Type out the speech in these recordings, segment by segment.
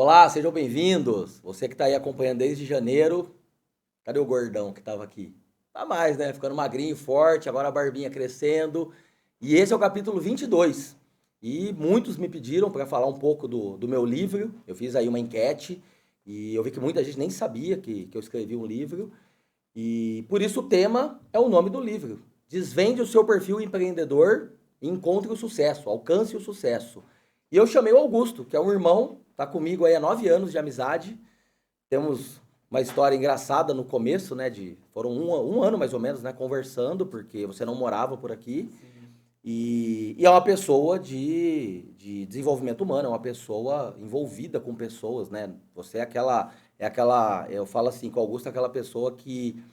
Olá, sejam bem-vindos. Você que está aí acompanhando desde janeiro. Cadê o gordão que estava aqui? Tá mais, né? Ficando magrinho, forte, agora a barbinha crescendo. E esse é o capítulo 22. E muitos me pediram para falar um pouco do meu livro. Eu fiz aí uma enquete e eu vi que muita gente nem sabia que eu escrevi um livro. E por isso o tema é o nome do livro. Desvende o seu perfil empreendedor e encontre o sucesso, alcance o sucesso. E eu chamei o Augusto, que é um irmão, tá comigo aí há 9 anos de amizade. Temos uma história engraçada no começo, né? Foram um ano mais ou menos, né? Conversando, porque você não morava por aqui. E é uma pessoa de desenvolvimento humano, é uma pessoa envolvida com pessoas, né? Você eu falo assim, que o Augusto é aquela pessoa que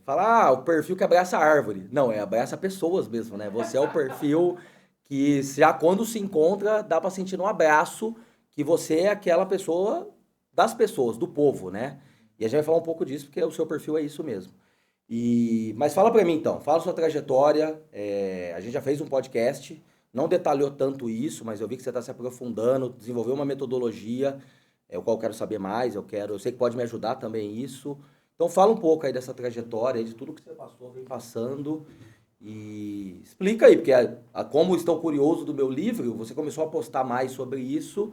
fala, o perfil que abraça a árvore. Não, abraça pessoas mesmo, né? Você é o perfil que já quando se encontra, dá pra sentir um abraço que você é aquela pessoa das pessoas, do povo, né? E a gente vai falar um pouco disso, porque o seu perfil é isso mesmo. Mas fala pra mim então, fala sua trajetória. A gente já fez um podcast, não detalhou tanto isso, mas eu vi que você está se aprofundando, desenvolveu uma metodologia, o qual eu quero saber mais. Eu sei que pode me ajudar também isso. Então fala um pouco aí dessa trajetória, aí, de tudo que você passou, vem passando. E explica aí, porque como estou curioso do meu livro, você começou a postar mais sobre isso.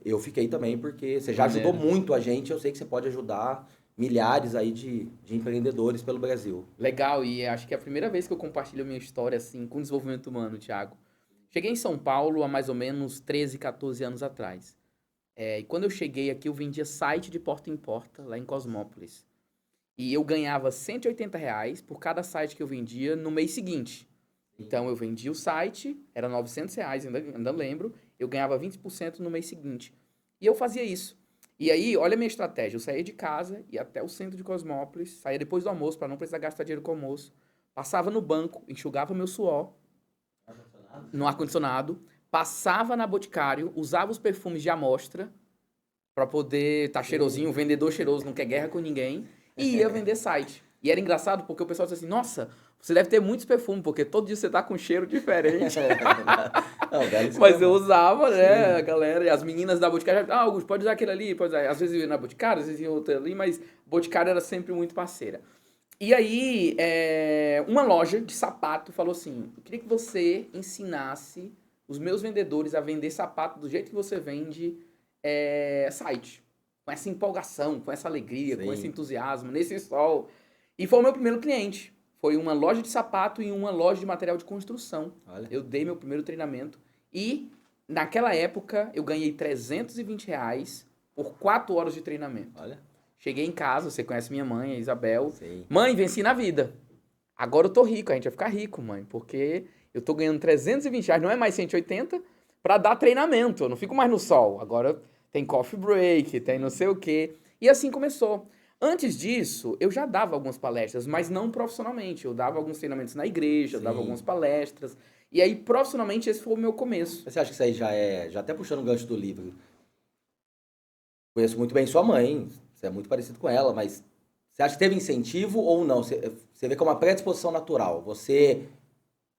Eu fiquei também, porque você já ajudou muito a gente, eu sei que você pode ajudar milhares aí de empreendedores pelo Brasil. Legal, e acho que é a primeira vez que eu compartilho a minha história assim com desenvolvimento humano, Thiago. Cheguei em São Paulo há mais ou menos 13, 14 anos atrás. E quando eu cheguei aqui, eu vendia site de porta em porta, lá em Cosmópolis. E eu ganhava R$ 180 por cada site que eu vendia no mês seguinte. Então eu vendia o site, era R$ 900, ainda lembro, eu ganhava 20% no mês seguinte. E eu fazia isso. E aí, olha a minha estratégia. Eu saía de casa, ia até o centro de Cosmópolis, saía depois do almoço, para não precisar gastar dinheiro com o almoço. Passava no banco, enxugava meu suor no ar-condicionado, passava na Boticário, usava os perfumes de amostra para poder estar cheirosinho, o vendedor cheiroso não quer guerra com ninguém, e ia vender site. E era engraçado porque o pessoal disse assim, nossa, você deve ter muitos perfumes, porque todo dia você tá com um cheiro diferente. Não, Mas eu usava, né, a galera, e as meninas da Boticário, Augusto, pode usar aquele ali, pode usar. Às vezes eu ia na Boticário, às vezes ia outra ali, mas Boticário era sempre muito parceira. E aí, uma loja de sapato falou assim, eu queria que você ensinasse os meus vendedores a vender sapato do jeito que você vende site. Com essa empolgação, com essa alegria, com esse entusiasmo, nesse sol. E foi o meu primeiro cliente. Foi uma loja de sapato e uma loja de material de construção. Olha. Eu dei meu primeiro treinamento e, naquela época, eu ganhei R$ 320 por 4 horas de treinamento. Olha. Cheguei em casa, você conhece minha mãe, a Isabel. Sim. Mãe, venci na vida. Agora eu tô rico, a gente vai ficar rico, mãe, porque eu tô ganhando R$ 320, não é mais 180, para dar treinamento. Eu não fico mais no sol. Agora tem coffee break, tem não sei o quê. E assim começou. Antes disso, eu já dava algumas palestras, mas não profissionalmente. Eu dava alguns treinamentos na igreja, eu dava algumas palestras. E aí, profissionalmente, esse foi o meu começo. Você acha que isso aí já até puxando o gancho do livro? Conheço muito bem sua mãe, você é muito parecido com ela, mas você acha que teve incentivo ou não? Você vê que é uma predisposição natural. Você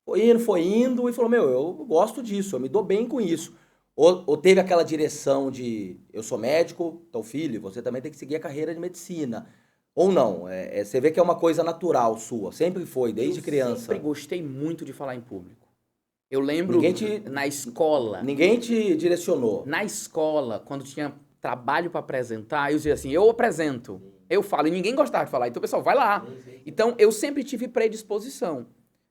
foi indo e falou, eu gosto disso, eu me dou bem com isso. Ou teve aquela direção de, eu sou médico, então filho, você também tem que seguir a carreira de medicina. Ou não, você vê que é uma coisa natural sua, sempre foi, desde criança. Eu sempre gostei muito de falar em público. Eu lembro na escola. Ninguém te direcionou. Na escola, quando tinha trabalho para apresentar, eu dizia assim, eu apresento, eu falo, e ninguém gostava de falar, então o pessoal, vai lá. Então, eu sempre tive predisposição.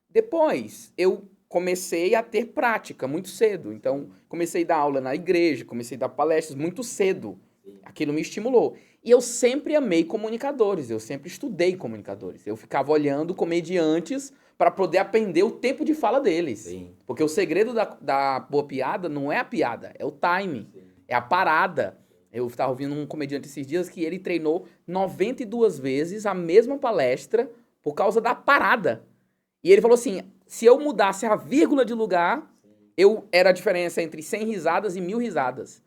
Depois, eu comecei a ter prática muito cedo. Então, comecei a dar aula na igreja, comecei a dar palestras muito cedo. Aquilo me estimulou. E eu sempre amei comunicadores, eu sempre estudei comunicadores. Eu ficava olhando comediantes para poder aprender o tempo de fala deles. Sim. Porque o segredo da boa piada não é a piada, é o timing, é a parada. Eu estava ouvindo um comediante esses dias que ele treinou 92 vezes a mesma palestra por causa da parada. E ele falou assim, se eu mudasse a vírgula de lugar, era a diferença entre 100 risadas e 1000 risadas.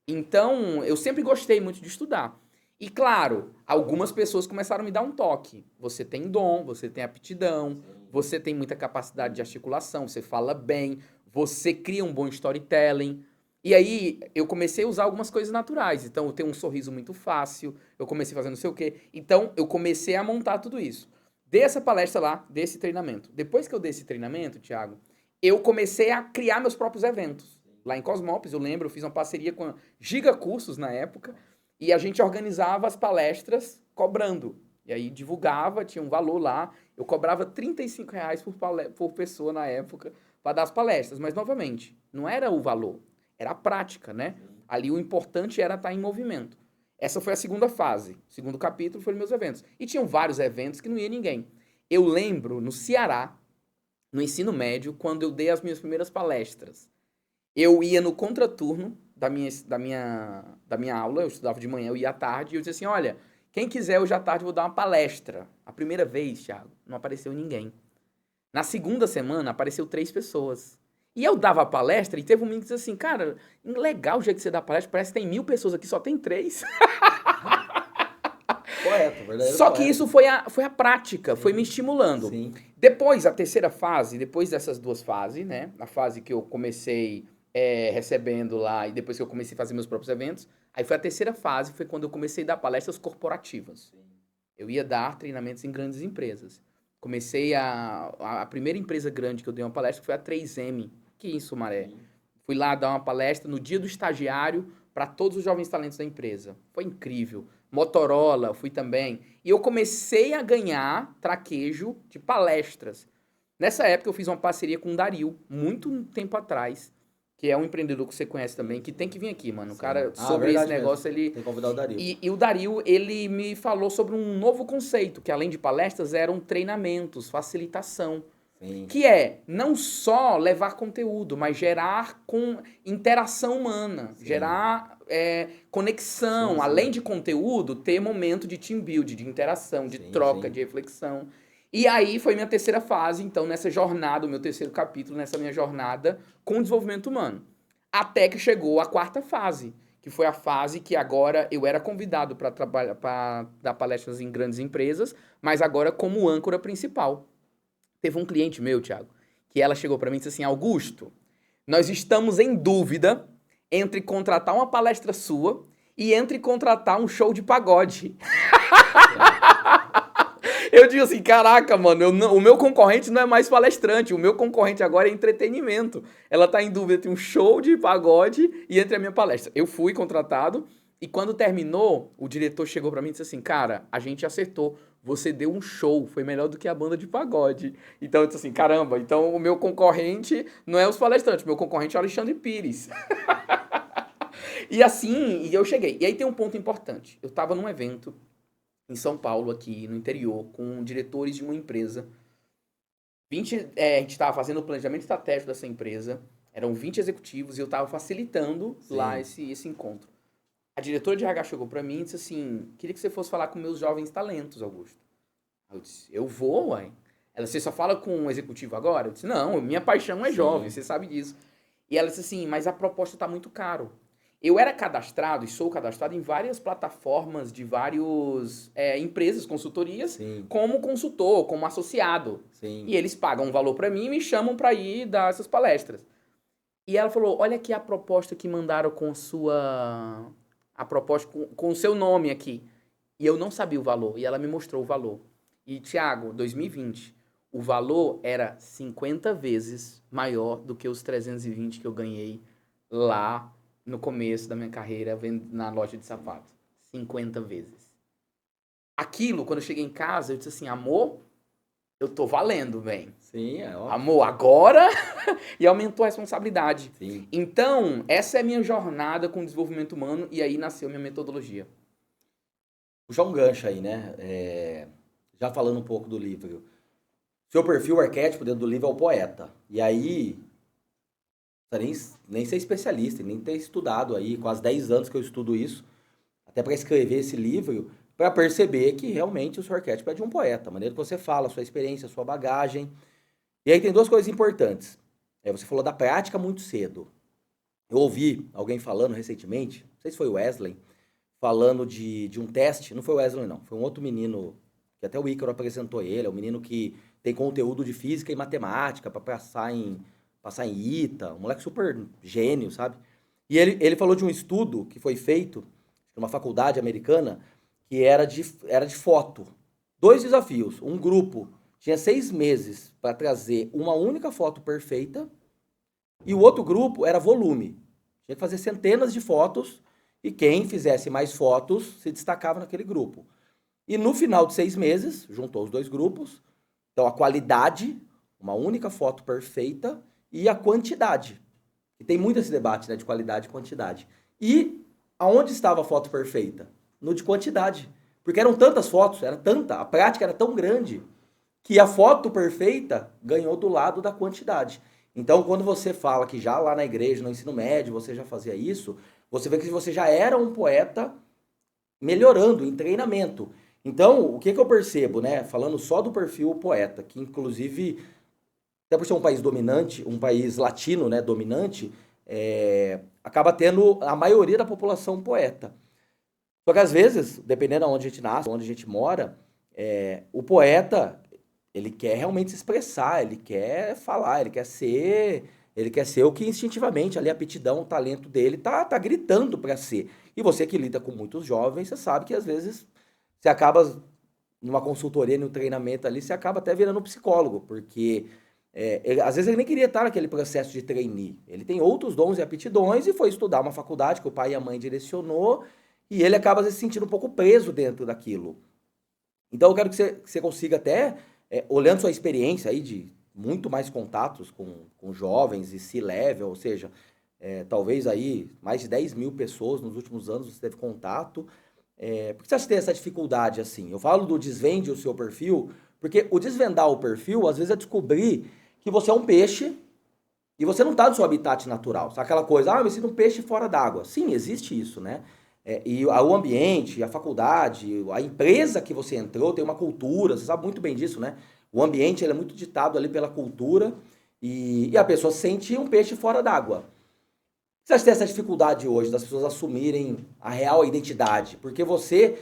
Então, eu sempre gostei muito de estudar. E claro, algumas pessoas começaram a me dar um toque. Você tem dom, você tem aptidão, você tem muita capacidade de articulação, você fala bem, você cria um bom storytelling. E aí, eu comecei a usar algumas coisas naturais. Então, eu tenho um sorriso muito fácil, eu comecei fazendo não sei o quê. Então, eu comecei a montar tudo isso. Dei essa palestra lá, desse treinamento. Depois que eu dei esse treinamento, Thiago, eu comecei a criar meus próprios eventos. Lá em Cosmópolis, eu lembro, eu fiz uma parceria com a Giga Cursos na época, e a gente organizava as palestras cobrando. E aí divulgava, tinha um valor lá, eu cobrava R$ 35 por pessoa na época para dar as palestras. Mas, novamente, não era o valor, era a prática, né? Ali o importante era estar em movimento. Essa foi a segunda fase. O segundo capítulo foram meus eventos. E tinham vários eventos que não ia ninguém. Eu lembro, no Ceará, no ensino médio, quando eu dei as minhas primeiras palestras. Eu ia no contraturno da minha aula, eu estudava de manhã, eu ia à tarde, e eu dizia assim, olha, quem quiser hoje à tarde eu vou dar uma palestra. A primeira vez, Thiago, não apareceu ninguém. Na segunda semana, apareceu 3 pessoas. E eu dava a palestra e teve um menino que disse assim, cara, legal o jeito que você dá a palestra, parece que tem 1000 pessoas aqui, só tem 3. Poeta, verdadeiro Só que poeta. isso foi a prática, foi me estimulando. Sim. Depois, a terceira fase, depois dessas 2 fases, né? A fase que eu comecei recebendo lá e depois que eu comecei a fazer meus próprios eventos, aí foi a terceira fase, foi quando eu comecei a dar palestras corporativas. Eu ia dar treinamentos em grandes empresas. Comecei a primeira empresa grande que eu dei uma palestra foi a 3M, aqui em Sumaré. Fui lá dar uma palestra no dia do estagiário para todos os jovens talentos da empresa. Foi incrível. Motorola, fui também. E eu comecei a ganhar traquejo de palestras. Nessa época eu fiz uma parceria com o Dario, muito tempo atrás, que é um empreendedor que você conhece também, que tem que vir aqui, mano. O cara, sobre esse Verdade negócio, mesmo. ele... Tem que convidar o Dario. E o Dario, ele me falou sobre um novo conceito, que além de palestras, eram treinamentos, facilitação. Sim. Que é não só levar conteúdo, mas gerar com interação humana, Sim. gerar conexão. Sim, sim. Além de conteúdo, ter momento de team build, de interação, de Sim, troca, sim. de reflexão. E aí foi minha terceira fase, então, nessa jornada, o meu terceiro capítulo, nessa minha jornada com o desenvolvimento humano. Até que chegou a quarta fase, que foi a fase que agora eu era convidado para trabalhar, para dar palestras em grandes empresas, mas agora como âncora principal. Teve um cliente meu, Thiago, que ela chegou para mim e disse assim, Augusto, nós estamos em dúvida entre contratar uma palestra sua e entre contratar um show de pagode. Eu digo assim, caraca, mano, o meu concorrente não é mais palestrante, o meu concorrente agora é entretenimento. Ela tá em dúvida entre um show de pagode e entre a minha palestra. Eu fui contratado e quando terminou, o diretor chegou pra mim e disse assim, cara, a gente acertou, você deu um show, foi melhor do que a banda de pagode. Então eu disse assim, caramba, então o meu concorrente não é os palestrantes, o meu concorrente é o Alexandre Pires. E assim, e eu cheguei. E aí tem um ponto importante. Eu tava num evento em São Paulo, aqui no interior, com diretores de uma empresa. A gente estava fazendo o planejamento estratégico dessa empresa, eram 20 executivos e eu estava facilitando Sim. lá esse encontro. A diretora de RH chegou para mim e disse assim, queria que você fosse falar com meus jovens talentos, Augusto. Eu disse, eu vou, uai. Ela, você só fala com um executivo agora? Eu disse, não, minha paixão é Sim. jovem, você sabe disso. E ela disse assim, mas a proposta está muito caro. Eu era cadastrado e sou cadastrado em várias plataformas de várias empresas, consultorias, Sim. como consultor, como associado. Sim. E eles pagam um valor para mim e me chamam para ir dar essas palestras. E ela falou, olha aqui a proposta que mandaram com a proposta com o seu nome aqui. E eu não sabia o valor, e ela me mostrou o valor. E, Thiago, 2020, o valor era 50 vezes maior do que os 320 que eu ganhei lá no começo da minha carreira na loja de sapatos. 50 vezes. Aquilo, quando eu cheguei em casa, eu disse assim, amor, eu tô valendo, velho. Sim, é óbvio. Amor, agora... E aumentou a responsabilidade. Sim. Então, essa é a minha jornada com o desenvolvimento humano e aí nasceu minha metodologia. Puxar um gancho aí, né? Já falando um pouco do livro. Seu perfil arquétipo dentro do livro é o poeta. E aí, nem ser especialista, nem ter estudado aí, quase 10 anos que eu estudo isso, até para escrever esse livro, para perceber que realmente o seu arquétipo é de um poeta. A maneira que você fala, a sua experiência, a sua bagagem. E aí tem 2 coisas importantes. Você falou da prática muito cedo. Eu ouvi alguém falando recentemente, não sei se foi o Wesley, falando de um teste. Não foi o Wesley, não. Foi um outro menino, que até o Ícaro apresentou ele. É um menino que tem conteúdo de física e matemática para passar em ITA. Um moleque super gênio, sabe? E ele falou de um estudo que foi feito numa faculdade americana que era de foto. 2 desafios. Um grupo tinha 6 meses para trazer uma única foto perfeita e o outro grupo era volume. Tinha que fazer centenas de fotos e quem fizesse mais fotos se destacava naquele grupo. E no final de 6 meses, juntou os 2 grupos, então a qualidade, uma única foto perfeita, e a quantidade. E tem muito esse debate, né, de qualidade e quantidade. E aonde estava a foto perfeita? No de quantidade. Porque eram tantas fotos, era tanta, a prática era tão grande, que a foto perfeita ganhou do lado da quantidade. Então, quando você fala que já lá na igreja, no ensino médio, você já fazia isso, você vê que você já era um poeta melhorando em treinamento. Então, o que eu percebo, né, falando só do perfil poeta, que inclusive, até por ser um país dominante, um país latino, né, dominante, acaba tendo a maioria da população poeta. Só que às vezes, dependendo de onde a gente nasce, onde a gente mora, o poeta, ele quer realmente se expressar, ele quer falar, ele quer ser o que instintivamente ali a aptidão, o talento dele tá gritando para ser. E você que lida com muitos jovens, você sabe que às vezes você acaba numa consultoria, no treinamento ali, você acaba até virando um psicólogo, porque às vezes ele nem queria estar naquele processo de trainee. Ele tem outros dons e aptidões e foi estudar uma faculdade que o pai e a mãe direcionou e ele acaba se sentindo um pouco preso dentro daquilo. Então eu quero que você consiga até, olhando sua experiência aí de muito mais contatos com jovens e C-level, ou seja, talvez aí mais de 10 mil pessoas nos últimos anos você teve contato. Por que você acha que tem essa dificuldade assim? Eu falo do desvende o seu perfil, porque o desvendar o perfil, às vezes é descobrir que você é um peixe e você não está no seu habitat natural. Sabe aquela coisa, eu me sinto um peixe fora d'água. Sim, existe isso, né? E o ambiente, a faculdade, a empresa que você entrou tem uma cultura, você sabe muito bem disso, né? O ambiente ele é muito ditado ali pela cultura e a pessoa sente um peixe fora d'água. Você acha que tem essa dificuldade hoje das pessoas assumirem a real identidade? Porque você,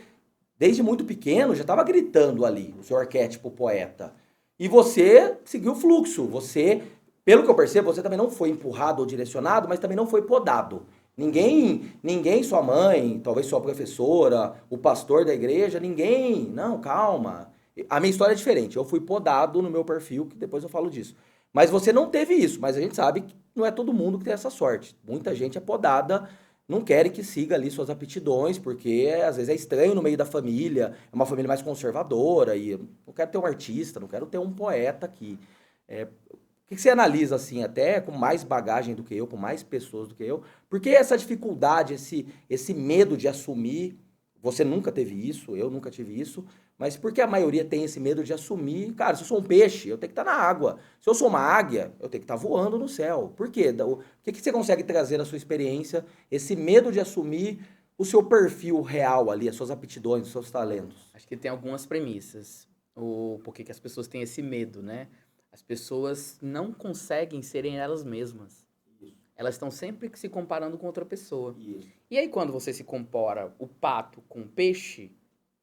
desde muito pequeno, já estava gritando ali, o seu arquétipo poeta. E você seguiu o fluxo. Você, pelo que eu percebo, você também não foi empurrado ou direcionado, mas também não foi podado. Ninguém, sua mãe, talvez sua professora, o pastor da igreja, ninguém. Não, calma. A minha história é diferente. Eu fui podado no meu perfil, que depois eu falo disso. Mas você não teve isso, mas a gente sabe que não é todo mundo que tem essa sorte. Muita gente é podada, não quer que siga ali suas aptidões, porque às vezes é estranho no meio da família, é uma família mais conservadora, e eu não quero ter um artista, não quero ter um poeta aqui. O que você analisa, assim, até com mais bagagem do que eu, com mais pessoas do que eu? Por que essa dificuldade, esse medo de assumir? Você nunca teve isso, eu nunca tive isso, mas por que a maioria tem esse medo de assumir? Cara, se eu sou um peixe, eu tenho que estar na água. Se eu sou uma águia, eu tenho que estar voando no céu. Por quê? O que você consegue trazer na sua experiência, esse medo de assumir o seu perfil real ali, as suas aptidões, os seus talentos? Acho que tem algumas premissas. Por que as pessoas têm esse medo, né? As pessoas não conseguem serem elas mesmas. Isso. Elas estão sempre se comparando com outra pessoa. Isso. E aí, quando você se compara o pato com o peixe,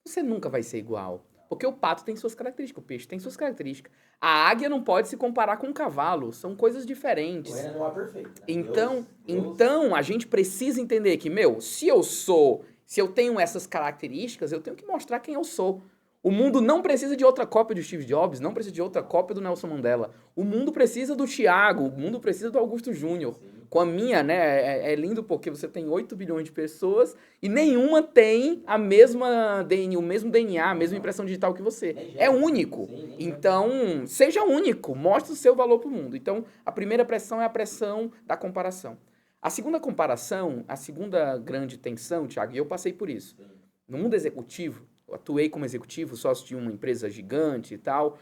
você nunca vai ser igual. Porque o pato tem suas características, o peixe tem suas características. A águia não pode se comparar com o cavalo, são coisas diferentes. Não é perfeito, né? Então, a gente precisa entender que, se eu tenho essas características, eu tenho que mostrar quem eu sou. O mundo não precisa de outra cópia do Steve Jobs, não precisa de outra cópia do Nelson Mandela. O mundo precisa do Thiago, o mundo precisa do Augusto Júnior. Com a minha, né, é lindo porque você tem 8 bilhões de pessoas e nenhuma tem o mesmo DNA, a mesma impressão digital que você. É único. Então, seja único, mostre o seu valor para o mundo. Então, a primeira pressão é a pressão da comparação. A segunda comparação, a segunda grande tensão, Thiago, e eu passei por isso. No mundo executivo, eu atuei como executivo, sócio de uma empresa gigante e tal.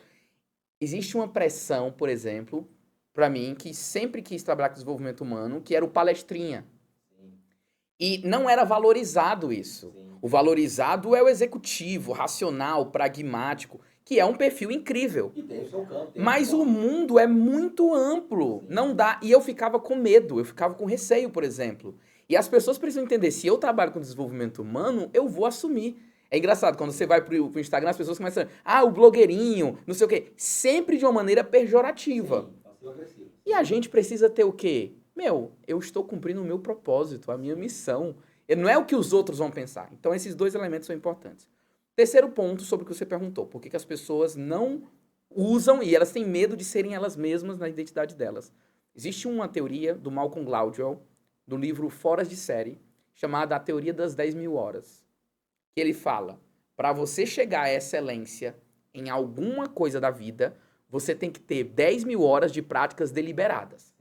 Existe uma pressão, por exemplo, para mim, que sempre quis trabalhar com desenvolvimento humano, que era o palestrinha. Sim. E não era valorizado isso. Sim. O valorizado é o executivo, racional, pragmático, que é um perfil incrível. E tem o seu campo. Mas o mundo é muito amplo. Sim. Não dá. E eu ficava com medo, eu ficava com receio, por exemplo. E as pessoas precisam entender, se eu trabalho com desenvolvimento humano, eu vou assumir. É engraçado, quando você vai pro Instagram, as pessoas começam o blogueirinho, não sei o quê. Sempre de uma maneira pejorativa. Sim, passivo-agressivo. E a gente precisa ter o quê? eu estou cumprindo o meu propósito, a minha missão. Não é o que os outros vão pensar. Então, esses 2 elementos são importantes. Terceiro ponto sobre o que você perguntou. Por que as pessoas não usam e elas têm medo de serem elas mesmas na identidade delas? Existe uma teoria do Malcolm Gladwell, do livro Fora de Série, chamada A Teoria das 10.000 Horas. Que ele fala, para você chegar à excelência em alguma coisa da vida, você tem que ter 10.000 horas de práticas deliberadas.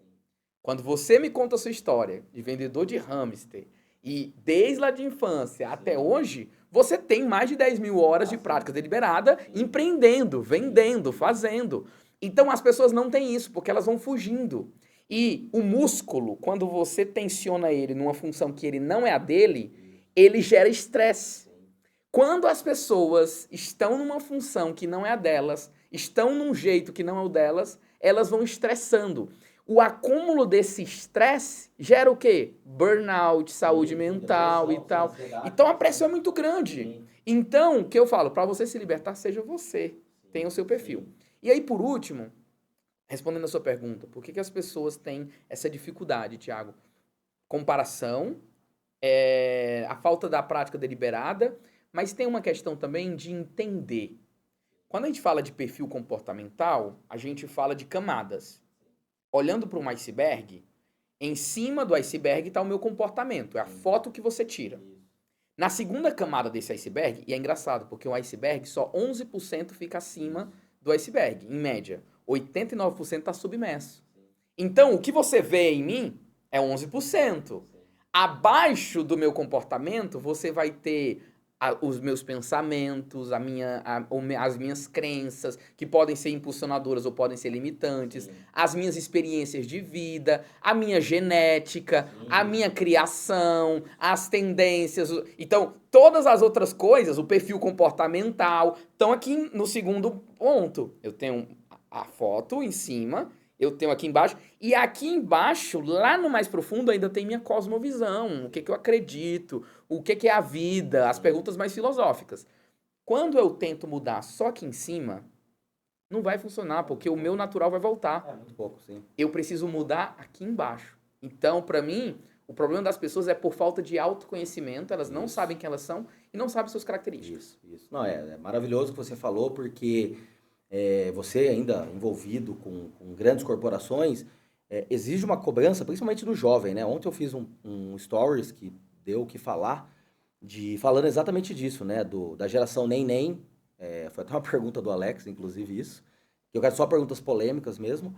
Quando você me conta a sua história de vendedor de hamster, e desde lá de infância até hoje, você tem mais de 10.000 horas de prática deliberada empreendendo, vendendo, fazendo. Então as pessoas não têm isso, porque elas vão fugindo. E o músculo, quando você tensiona ele numa função que ele não é a dele, ele gera estresse. Quando as pessoas estão numa função que não é a delas, estão num jeito que não é o delas, elas vão estressando. O acúmulo desse estresse gera o quê? Burnout, saúde mental e tal. Então a pressão é muito grande. Então, o que eu falo? Para você se libertar, seja você. Tenha o seu perfil. E aí, por último, respondendo a sua pergunta, por que as pessoas têm essa dificuldade, Thiago? Comparação, a falta da prática deliberada, mas tem uma questão também de entender. Quando a gente fala de perfil comportamental, a gente fala de camadas. Olhando para um iceberg, em cima do iceberg está o meu comportamento, é a foto que você tira. Na segunda camada desse iceberg, e é engraçado, porque o iceberg só 11% fica acima do iceberg, em média. 89% está submerso. Então, o que você vê em mim é 11%. Abaixo do meu comportamento, você vai ter os meus pensamentos, as minhas crenças, que podem ser impulsionadoras ou podem ser limitantes, sim, as minhas experiências de vida, a minha genética, sim, a minha criação, as tendências. Então, todas as outras coisas, o perfil comportamental, estão aqui no segundo ponto. Eu tenho a foto em cima, eu tenho aqui embaixo, e aqui embaixo, lá no mais profundo, ainda tem minha cosmovisão, o que eu acredito, o que é a vida, as perguntas mais filosóficas. Quando eu tento mudar só aqui em cima, não vai funcionar, porque o meu natural vai voltar. É muito pouco, sim. Eu preciso mudar aqui embaixo. Então, para mim, o problema das pessoas é por falta de autoconhecimento, elas não sabem quem elas são e não sabem suas características. Isso. Não, é maravilhoso o que você falou, porque... você ainda envolvido com grandes corporações, exige uma cobrança, principalmente do jovem, né? Ontem eu fiz um stories que deu o que falar, falando exatamente disso, né? Da geração nem, foi até uma pergunta do Alex, inclusive isso, que eu quero só perguntas polêmicas mesmo,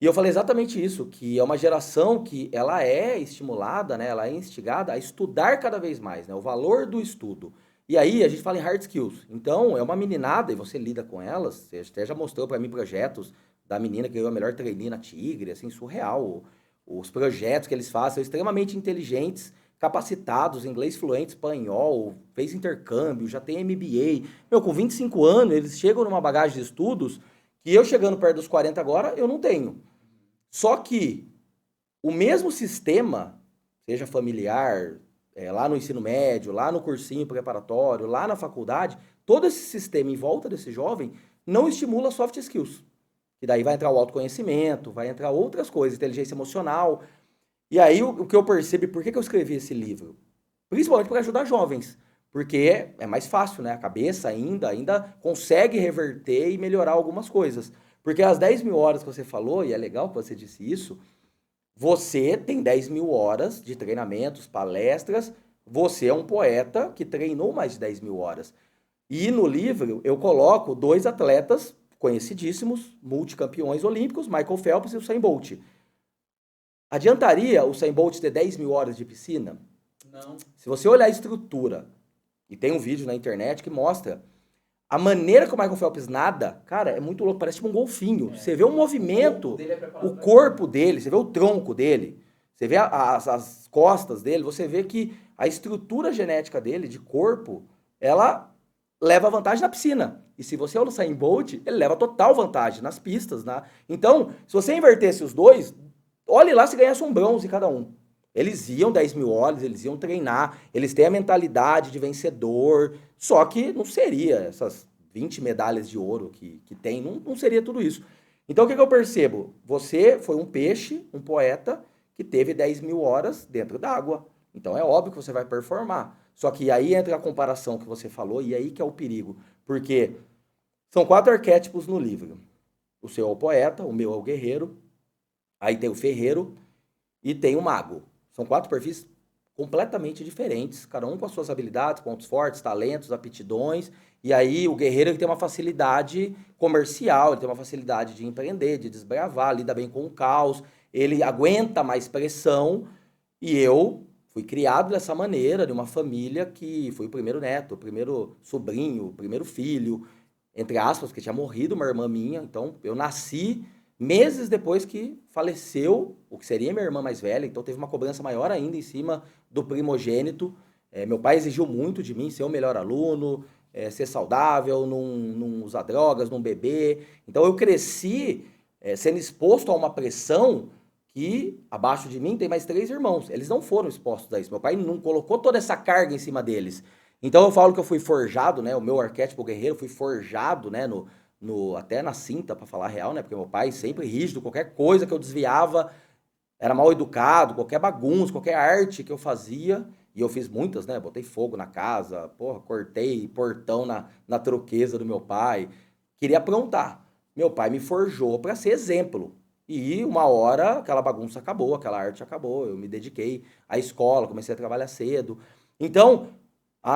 e eu falei exatamente isso, que é uma geração que ela é estimulada, né? Ela é instigada a estudar cada vez mais, né? O valor do estudo. E aí, a gente fala em hard skills. Então, é uma meninada e você lida com elas. Você até já mostrou para mim projetos da menina que ganhou a melhor trainee na Tigre, assim, surreal. Os projetos que eles fazem são extremamente inteligentes, capacitados, inglês fluente, espanhol, fez intercâmbio, já tem MBA. Meu, com 25 anos, eles chegam numa bagagem de estudos que eu chegando perto dos 40 agora, eu não tenho. Só que o mesmo sistema, seja familiar... lá no ensino médio, lá no cursinho preparatório, lá na faculdade, todo esse sistema em volta desse jovem não estimula soft skills. E daí vai entrar o autoconhecimento, vai entrar outras coisas, inteligência emocional. E aí o que eu percebo, por que eu escrevi esse livro? Principalmente para ajudar jovens, porque é mais fácil, né? A cabeça ainda consegue reverter e melhorar algumas coisas. Porque as 10.000 horas que você falou, e é legal que você disse isso, você tem 10.000 horas de treinamentos, palestras, você é um poeta que treinou mais de 10.000 horas. E no livro eu coloco 2 atletas conhecidíssimos, multicampeões olímpicos, Michael Phelps e o Usain Bolt. Adiantaria o Usain Bolt ter 10.000 horas de piscina? Não. Se você olhar a estrutura, e tem um vídeo na internet que mostra a maneira que o Michael Phelps nada, cara, é muito louco, parece tipo um golfinho. Você vê o movimento, o corpo dele, você vê o tronco dele, você vê as costas dele, você vê que a estrutura genética dele, de corpo, ela leva vantagem na piscina. E se você olha o Usain Bolt, ele leva total vantagem nas pistas. Então, se você invertesse os dois, olhe lá se ganhasse um bronze cada um. Eles iam 10.000 horas, eles iam treinar, eles têm a mentalidade de vencedor, só que não seria essas 20 medalhas de ouro que tem, não seria tudo isso. Então o que eu percebo? Você foi um peixe, um poeta, que teve 10 mil horas dentro d'água. Então é óbvio que você vai performar. Só que aí entra a comparação que você falou, e aí que é o perigo. Porque são 4 arquétipos no livro. O seu é o poeta, o meu é o guerreiro, aí tem o ferreiro e tem o mago. São 4 perfis completamente diferentes, cada um com as suas habilidades, pontos fortes, talentos, aptidões. E aí o guerreiro ele tem uma facilidade comercial, ele tem uma facilidade de empreender, de desbravar, lida bem com o caos, ele aguenta mais pressão. E eu fui criado dessa maneira, de uma família que fui o primeiro neto, o primeiro sobrinho, o primeiro filho, entre aspas, que tinha morrido uma irmã minha. Então eu nasci meses depois que faleceu o que seria minha irmã mais velha, então teve uma cobrança maior ainda em cima do primogênito. Meu pai exigiu muito de mim, ser o melhor aluno, ser saudável, não usar drogas, não beber. Então eu cresci sendo exposto a uma pressão que abaixo de mim tem mais 3 irmãos. Eles não foram expostos a isso. Meu pai não colocou toda essa carga em cima deles. Então eu falo que eu fui forjado, né? O meu arquétipo guerreiro, fui forjado, né? Até na cinta, para falar a real, né? Porque meu pai sempre rígido, qualquer coisa que eu desviava era mal educado, qualquer bagunça, qualquer arte que eu fazia, e eu fiz muitas, né? Botei fogo na casa, porra, cortei portão na troqueza do meu pai. Queria aprontar. Meu pai me forjou para ser exemplo. E uma hora aquela bagunça acabou, aquela arte acabou, eu me dediquei à escola, comecei a trabalhar cedo. Então,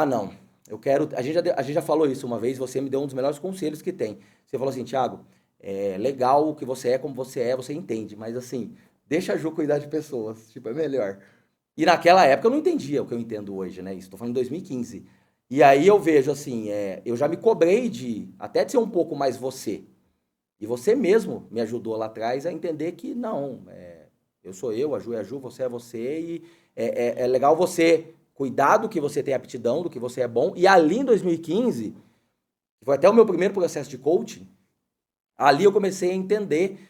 não, eu quero. A gente já falou isso uma vez, você me deu um dos melhores conselhos que tem. Você falou assim, Thiago, é legal o que você é, como você é, você entende, mas assim, deixa a Ju cuidar de pessoas, tipo, é melhor. E naquela época eu não entendia o que eu entendo hoje, né? Isso, tô falando em 2015. E aí eu vejo assim, eu já me cobrei até de ser um pouco mais você. E você mesmo me ajudou lá atrás a entender que não, eu sou eu, a Ju é a Ju, você é você, e é legal você cuidar do que você tem aptidão, do que você é bom. E ali em 2015, que foi até o meu primeiro processo de coaching, ali eu comecei a entender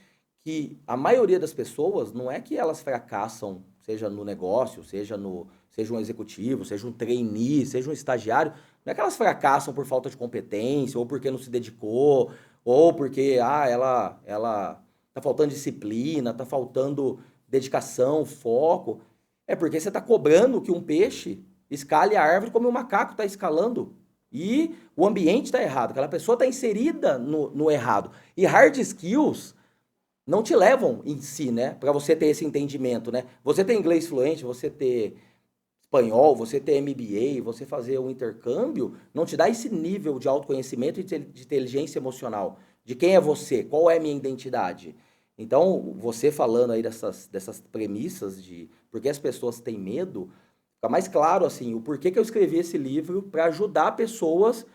que a maioria das pessoas não é que elas fracassam, seja no negócio, seja um executivo, seja um trainee, seja um estagiário, não é que elas fracassam por falta de competência, ou porque não se dedicou, ou porque ela tá faltando disciplina, tá faltando dedicação, foco. É porque você tá cobrando que um peixe escale a árvore como o macaco está escalando. E o ambiente está errado, aquela pessoa está inserida no errado. E hard skills não te levam em si, né? Para você ter esse entendimento, né? Você ter inglês fluente, você ter espanhol, você ter MBA, você fazer um intercâmbio, não te dá esse nível de autoconhecimento e de inteligência emocional. De quem é você? Qual é a minha identidade? Então, você falando aí dessas premissas de por que as pessoas têm medo, fica mais claro, assim, o porquê que eu escrevi esse livro para ajudar pessoas,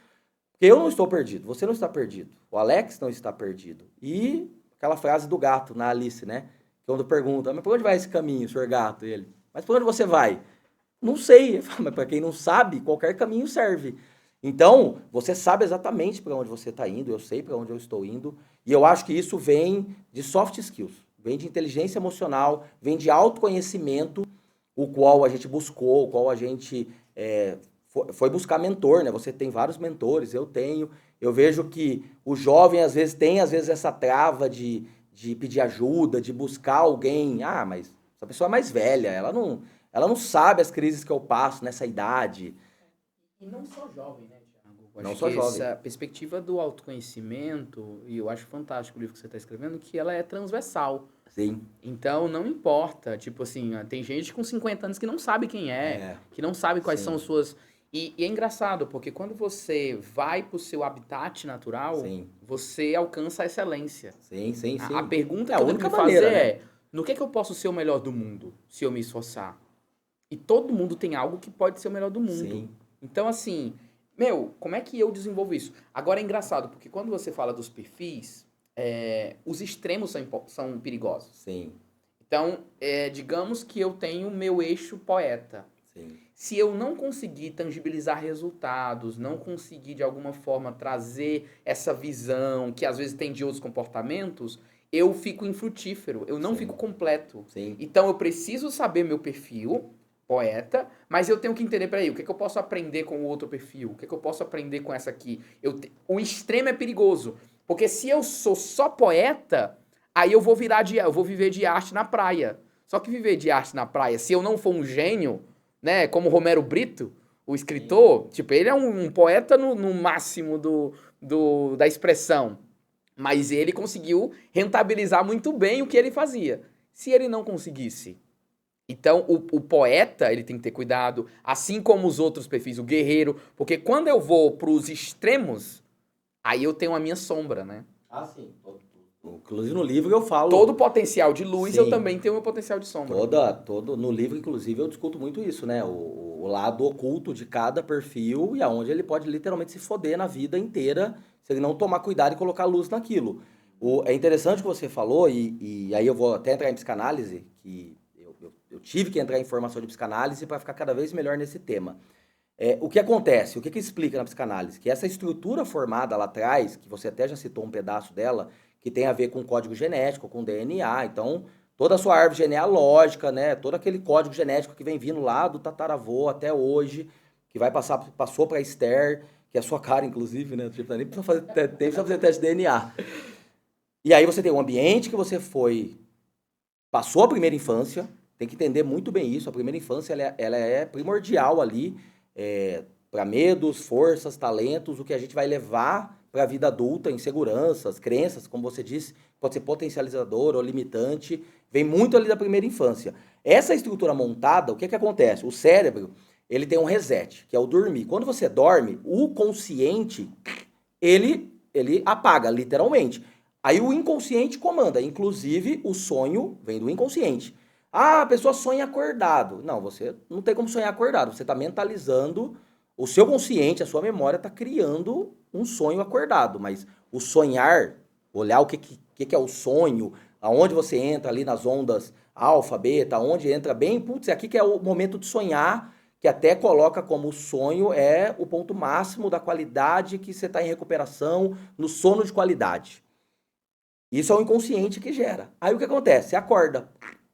porque eu não estou perdido, você não está perdido, o Alex não está perdido. E aquela frase do gato na Alice, né? Quando pergunta, mas por onde vai esse caminho, senhor gato? E ele, mas por onde você vai? Não sei, mas para quem não sabe, qualquer caminho serve. Então, você sabe exatamente para onde você está indo, eu sei para onde eu estou indo, e eu acho que isso vem de soft skills, vem de inteligência emocional, vem de autoconhecimento, o qual a gente buscou, o qual a gente foi buscar mentor, né? Você tem vários mentores, eu tenho. Eu vejo que o jovem, às vezes, tem essa trava de pedir ajuda, de buscar alguém. Mas essa pessoa é mais velha, ela não sabe as crises que eu passo nessa idade. E não só jovem, né, Thiago? Não só jovem. Essa perspectiva do autoconhecimento, e eu acho fantástico o livro que você está escrevendo, que ela é transversal. Sim. Então, não importa. Tipo assim, tem gente com 50 anos que não sabe quem que não sabe quais são as suas... E é engraçado, porque quando você vai pro seu habitat natural, você alcança a excelência. Sim. A pergunta que eu tenho que fazer é, no que eu posso ser o melhor do mundo, se eu me esforçar? E todo mundo tem algo que pode ser o melhor do mundo. Sim. Então, assim, como é que eu desenvolvo isso? Agora é engraçado, porque quando você fala dos perfis, os extremos são perigosos. Sim. Então, digamos que eu tenho meu eixo poeta. Sim. Se eu não conseguir tangibilizar resultados, não conseguir de alguma forma trazer essa visão que às vezes tem de outros comportamentos, eu fico infrutífero, eu não fico completo. Sim. Então eu preciso saber meu perfil, poeta, mas eu tenho que entender, peraí, o que eu posso aprender com o outro perfil? O que eu posso aprender com essa aqui? O extremo é perigoso, porque se eu sou só poeta, aí eu vou viver de arte na praia. Só que viver de arte na praia, se eu não for um gênio, né, como Romero Brito, o escritor, tipo, ele é um poeta no máximo da expressão, mas ele conseguiu rentabilizar muito bem o que ele fazia. Se ele não conseguisse, então o poeta, ele tem que ter cuidado, assim como os outros perfis, o guerreiro, porque quando eu vou pros extremos, aí eu tenho a minha sombra, né? Ah, sim. Inclusive no livro eu falo... Todo potencial de luz, eu Sim. também tenho o meu potencial de sombra. No livro, inclusive, eu discuto muito isso, né? O lado oculto de cada perfil e aonde ele pode literalmente se foder na vida inteira se ele não tomar cuidado e colocar luz naquilo. É interessante o que você falou, e aí eu vou até entrar em psicanálise, que eu tive que entrar em formação de psicanálise para ficar cada vez melhor nesse tema. O que acontece? O que explica na psicanálise? Que essa estrutura formada lá atrás, que você até já citou um pedaço dela, que tem a ver com código genético, com DNA, então toda a sua árvore genealógica, né, todo aquele código genético que vem vindo lá do tataravô até hoje, que passou para Esther, que é a sua cara, inclusive, né, tipo, nem precisa fazer teste de DNA. E aí você tem um ambiente que você passou a primeira infância, tem que entender muito bem isso, a primeira infância ela é primordial ali, para medos, forças, talentos, o que a gente vai levar para a vida adulta, inseguranças, crenças, como você disse, pode ser potencializador ou limitante, vem muito ali da primeira infância. Essa estrutura montada, o que acontece? O cérebro, ele tem um reset, que é o dormir. Quando você dorme, o consciente, ele apaga, literalmente. Aí o inconsciente comanda, inclusive o sonho vem do inconsciente. Ah, a pessoa sonha acordado. Não, você não tem como sonhar acordado, você está mentalizando, o seu consciente, a sua memória está criando um sonho acordado, mas o sonhar, olhar o que é o sonho, aonde você entra ali nas ondas alfa, beta, aonde entra bem, putz, aqui que é o momento de sonhar, que até coloca como o sonho é o ponto máximo da qualidade que você está em recuperação, no sono de qualidade. Isso é o inconsciente que gera. Aí o que acontece? Você acorda,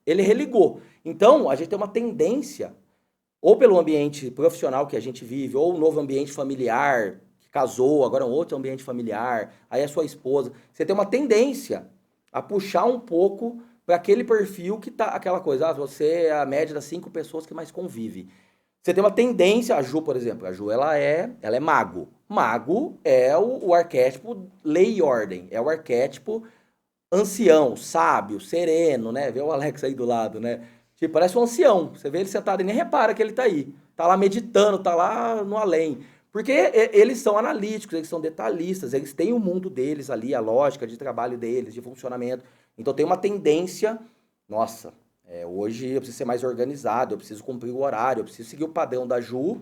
ele religou. Então, a gente tem uma tendência, ou pelo ambiente profissional que a gente vive, ou um novo ambiente familiar, que casou, agora é um outro ambiente familiar, aí é sua esposa. Você tem uma tendência a puxar um pouco para aquele perfil que tá, aquela coisa, você é a média das 5 pessoas que mais convive. Você tem uma tendência, a Ju, por exemplo, a Ju, ela é mago. Mago é o arquétipo lei e ordem, é o arquétipo ancião, sábio, sereno, né? Vê o Alex aí do lado, né? Tipo, parece um ancião. Você vê ele sentado e nem repara que ele tá aí. Tá lá meditando, tá lá no além. Porque eles são analíticos, eles são detalhistas, eles têm o mundo deles ali, a lógica de trabalho deles, de funcionamento. Então tem uma tendência, nossa, hoje eu preciso ser mais organizado, eu preciso cumprir o horário, eu preciso seguir o padrão da Ju,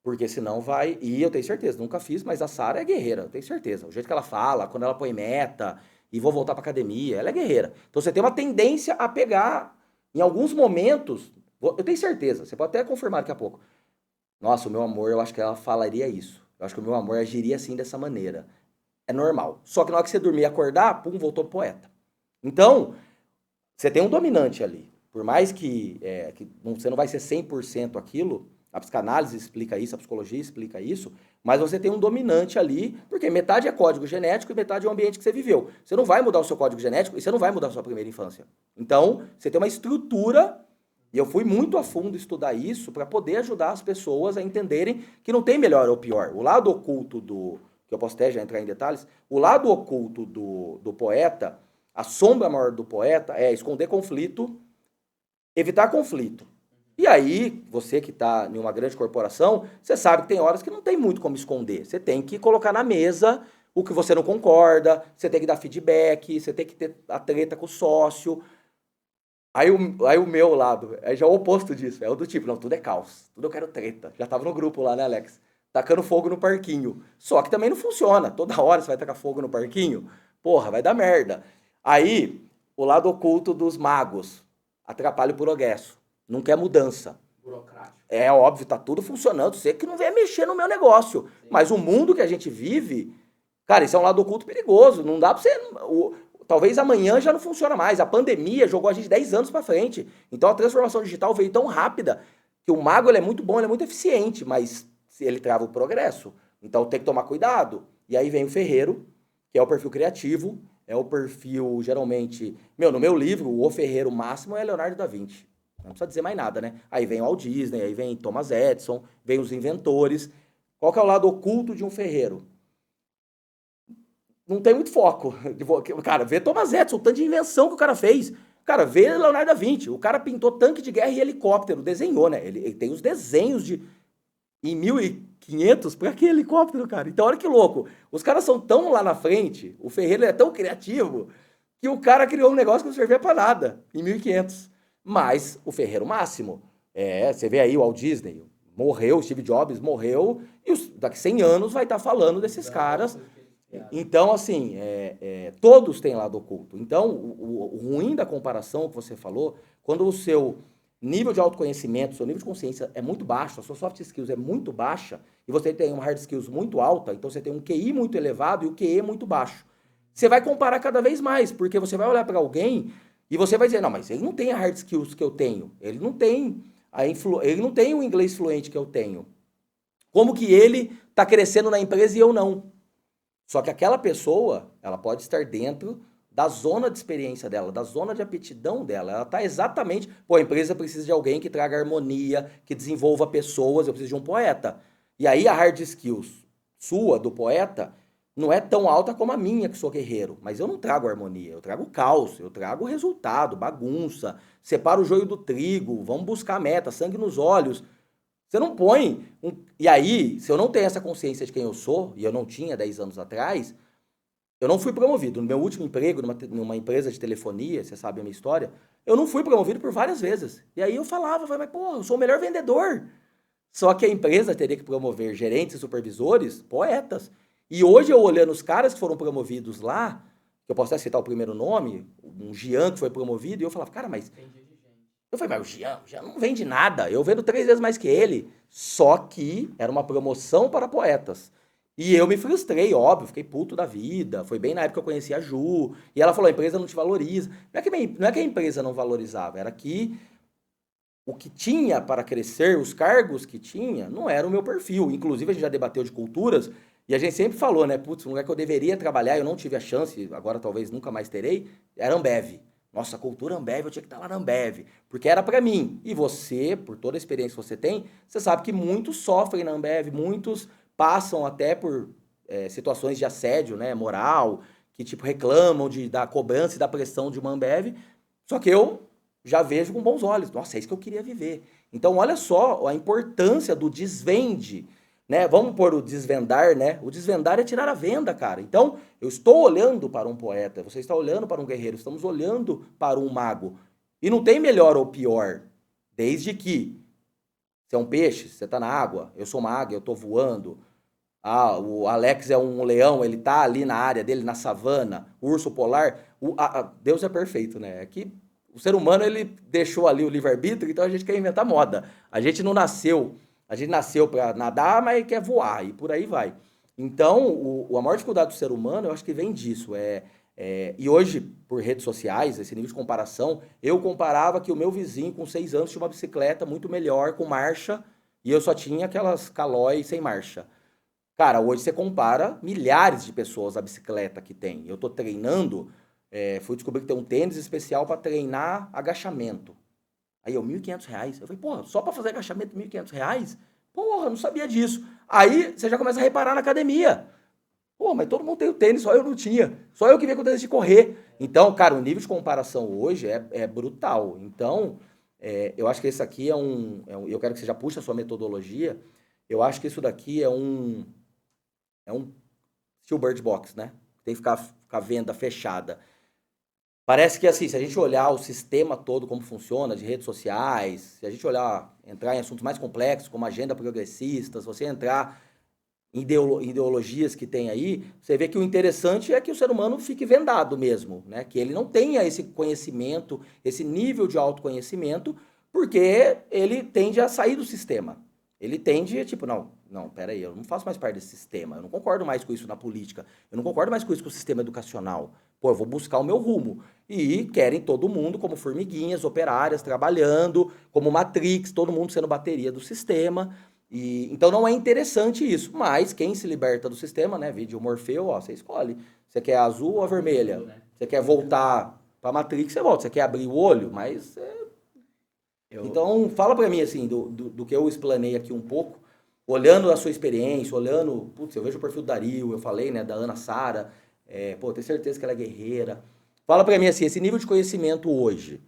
porque senão vai... E eu tenho certeza, nunca fiz, mas a Sara é guerreira, eu tenho certeza. O jeito que ela fala, quando ela põe meta... e vou voltar pra academia, ela é guerreira. Então você tem uma tendência a pegar, em alguns momentos, eu tenho certeza, você pode até confirmar daqui a pouco. Nossa, o meu amor, eu acho que ela falaria isso. Eu acho que o meu amor agiria assim, dessa maneira. É normal. Só que na hora que você dormir e acordar, pum, voltou pro poeta. Então, você tem um dominante ali. Por mais que você não vai ser 100% aquilo, a psicanálise explica isso, a psicologia explica isso, mas você tem um dominante ali, porque metade é código genético e metade é o ambiente que você viveu. Você não vai mudar o seu código genético e você não vai mudar a sua primeira infância. Então, você tem uma estrutura, e eu fui muito a fundo estudar isso para poder ajudar as pessoas a entenderem que não tem melhor ou pior. O lado oculto que eu posso até já entrar em detalhes, o lado oculto do poeta, a sombra maior do poeta é esconder conflito, evitar conflito. E aí, você que está em uma grande corporação, você sabe que tem horas que não tem muito como esconder. Você tem que colocar na mesa o que você não concorda, você tem que dar feedback, você tem que ter a treta com o sócio. Aí o meu lado, já é o oposto disso, é o do tipo, não, tudo é caos, tudo eu quero treta. Já tava no grupo lá, né, Alex? Tacando fogo no parquinho. Só que também não funciona, toda hora você vai tacar fogo no parquinho, porra, vai dar merda. Aí, o lado oculto dos magos, atrapalha o progresso. Não quer mudança. Burocrático. É óbvio, tá tudo funcionando. Você que não vem mexer no meu negócio. Sim. Mas o mundo que a gente vive, cara, isso é um lado oculto perigoso. Não dá pra você... Talvez amanhã já não funciona mais. A pandemia jogou a gente 10 anos pra frente. Então a transformação digital veio tão rápida que o mago ele é muito bom, ele é muito eficiente, mas ele trava o progresso. Então tem que tomar cuidado. E aí vem o ferreiro, que é o perfil criativo, é o perfil, geralmente... no meu livro, o ferreiro máximo é Leonardo da Vinci. Não precisa dizer mais nada, né? Aí vem o Walt Disney, aí vem Thomas Edison, vem os inventores. Qual que é o lado oculto de um ferreiro? Não tem muito foco. Cara, vê Thomas Edison, o tanto de invenção que o cara fez. Cara, vê Leonardo da Vinci. O cara pintou tanque de guerra e helicóptero, desenhou, né? Ele tem os desenhos em 1500 para aquele helicóptero, cara. Então, olha que louco. Os caras são tão lá na frente, o ferreiro é tão criativo, que o cara criou um negócio que não servia para nada, em 1500. Mas o ferreiro máximo, você vê aí o Walt Disney, morreu, o Steve Jobs morreu, e daqui 100 anos vai estar falando desses caras. Então, assim, todos têm lado oculto. Então, o ruim da comparação que você falou, quando o seu nível de autoconhecimento, seu nível de consciência é muito baixo, a sua soft skills é muito baixa, e você tem uma hard skills muito alta, então você tem um QI muito elevado e o QE muito baixo. Você vai comparar cada vez mais, porque você vai olhar para alguém e você vai dizer, não, mas ele não tem a hard skills que eu tenho, ele não tem ele não tem o inglês fluente que eu tenho. Como que ele está crescendo na empresa e eu não? Só que aquela pessoa, ela pode estar dentro da zona de experiência dela, da zona de aptidão dela. Ela está exatamente... Pô, a empresa precisa de alguém que traga harmonia, que desenvolva pessoas, eu preciso de um poeta. E aí a hard skills sua, do poeta, não é tão alta como a minha, que sou guerreiro. Mas eu não trago harmonia, eu trago caos, eu trago resultado, bagunça, separo o joio do trigo, vamos buscar a meta, sangue nos olhos. Você não põe... E aí, se eu não tenho essa consciência de quem eu sou, e eu não tinha 10 anos atrás, eu não fui promovido. No meu último emprego, numa empresa de telefonia, você sabe a minha história, eu não fui promovido por várias vezes. E aí eu falava, mas pô, eu sou o melhor vendedor. Só que a empresa teria que promover gerentes e supervisores, poetas. E hoje eu olhando os caras que foram promovidos lá, que eu posso até citar o primeiro nome, um Jean que foi promovido, e eu falava, cara, mas... Eu falei, mas o Jean não vende nada, eu vendo 3 vezes mais que ele. Só que era uma promoção para poetas. E eu me frustrei, óbvio, fiquei puto da vida. Foi bem na época que eu conheci a Ju. E ela falou, a empresa não te valoriza. Não é que a empresa não valorizava, era que o que tinha para crescer, os cargos que tinha, não era o meu perfil. Inclusive, a gente já debateu de culturas, e a gente sempre falou, né, putz, um lugar que eu deveria trabalhar, eu não tive a chance, agora talvez nunca mais terei, era Ambev. Nossa, a cultura Ambev, eu tinha que estar lá na Ambev, porque era para mim. E você, por toda a experiência que você tem, você sabe que muitos sofrem na Ambev, muitos passam até por situações de assédio, né, moral, que tipo reclamam da cobrança e da pressão de uma Ambev, só que eu já vejo com bons olhos. Nossa, é isso que eu queria viver. Então, olha só a importância do desvende, né? Vamos pôr o desvendar, né? O desvendar é tirar a venda, cara. Então, eu estou olhando para um poeta, você está olhando para um guerreiro, estamos olhando para um mago. E não tem melhor ou pior, desde que você é um peixe, você está na água, eu sou uma águia, eu estou voando. Ah, o Alex é um leão, ele tá ali na área dele, na savana, o urso polar. Deus é perfeito, né? É que o ser humano, ele deixou ali o livre-arbítrio, então a gente quer inventar moda. A gente nasceu para nadar, mas quer voar, e por aí vai. Então, a maior dificuldade do ser humano, eu acho que vem disso. E hoje, por redes sociais, esse nível de comparação, eu comparava que o meu vizinho, com 6 anos, tinha uma bicicleta muito melhor, com marcha, e eu só tinha aquelas Caloi sem marcha. Cara, hoje você compara milhares de pessoas a bicicleta que tem. Eu tô treinando, fui descobrir que tem um tênis especial para treinar agachamento. Aí eu, R$1.500. Eu falei, porra, só para fazer agachamento R$1.500? Porra, não sabia disso. Aí você já começa a reparar na academia. Pô, mas todo mundo tem o tênis, só eu não tinha. Só eu que vinha com o tênis de correr. Então, cara, o nível de comparação hoje é brutal. Então, eu acho que esse aqui eu quero que você já puxe a sua metodologia. Eu acho que isso daqui é um steel bird box, né? Tem que ficar com a venda fechada. Parece que, assim, se a gente olhar o sistema todo, como funciona, de redes sociais, se a gente entrar em assuntos mais complexos, como agenda progressista, se você entrar em ideologias que tem aí, você vê que o interessante é que o ser humano fique vendado mesmo, né? Que ele não tenha esse conhecimento, esse nível de autoconhecimento, porque ele tende a sair do sistema. Ele tende, tipo, não, peraí, eu não faço mais parte desse sistema, eu não concordo mais com isso na política, eu não concordo mais com isso com o sistema educacional. Pô, eu vou buscar o meu rumo. E querem todo mundo como formiguinhas, operárias, trabalhando, como Matrix, todo mundo sendo bateria do sistema. Então não é interessante isso. Mas quem se liberta do sistema, né? Vídeo Morfeu, ó, você escolhe. Você quer a azul ou a vermelha? Você quer voltar pra Matrix, você volta. Você quer abrir o olho, mas... Então, fala pra mim, assim, do que eu explanei aqui um pouco, olhando a sua experiência, olhando... Putz, eu vejo o perfil do Dario, eu falei, né, da Ana Sara, tenho certeza que ela é guerreira. Fala pra mim, assim, esse nível de conhecimento hoje,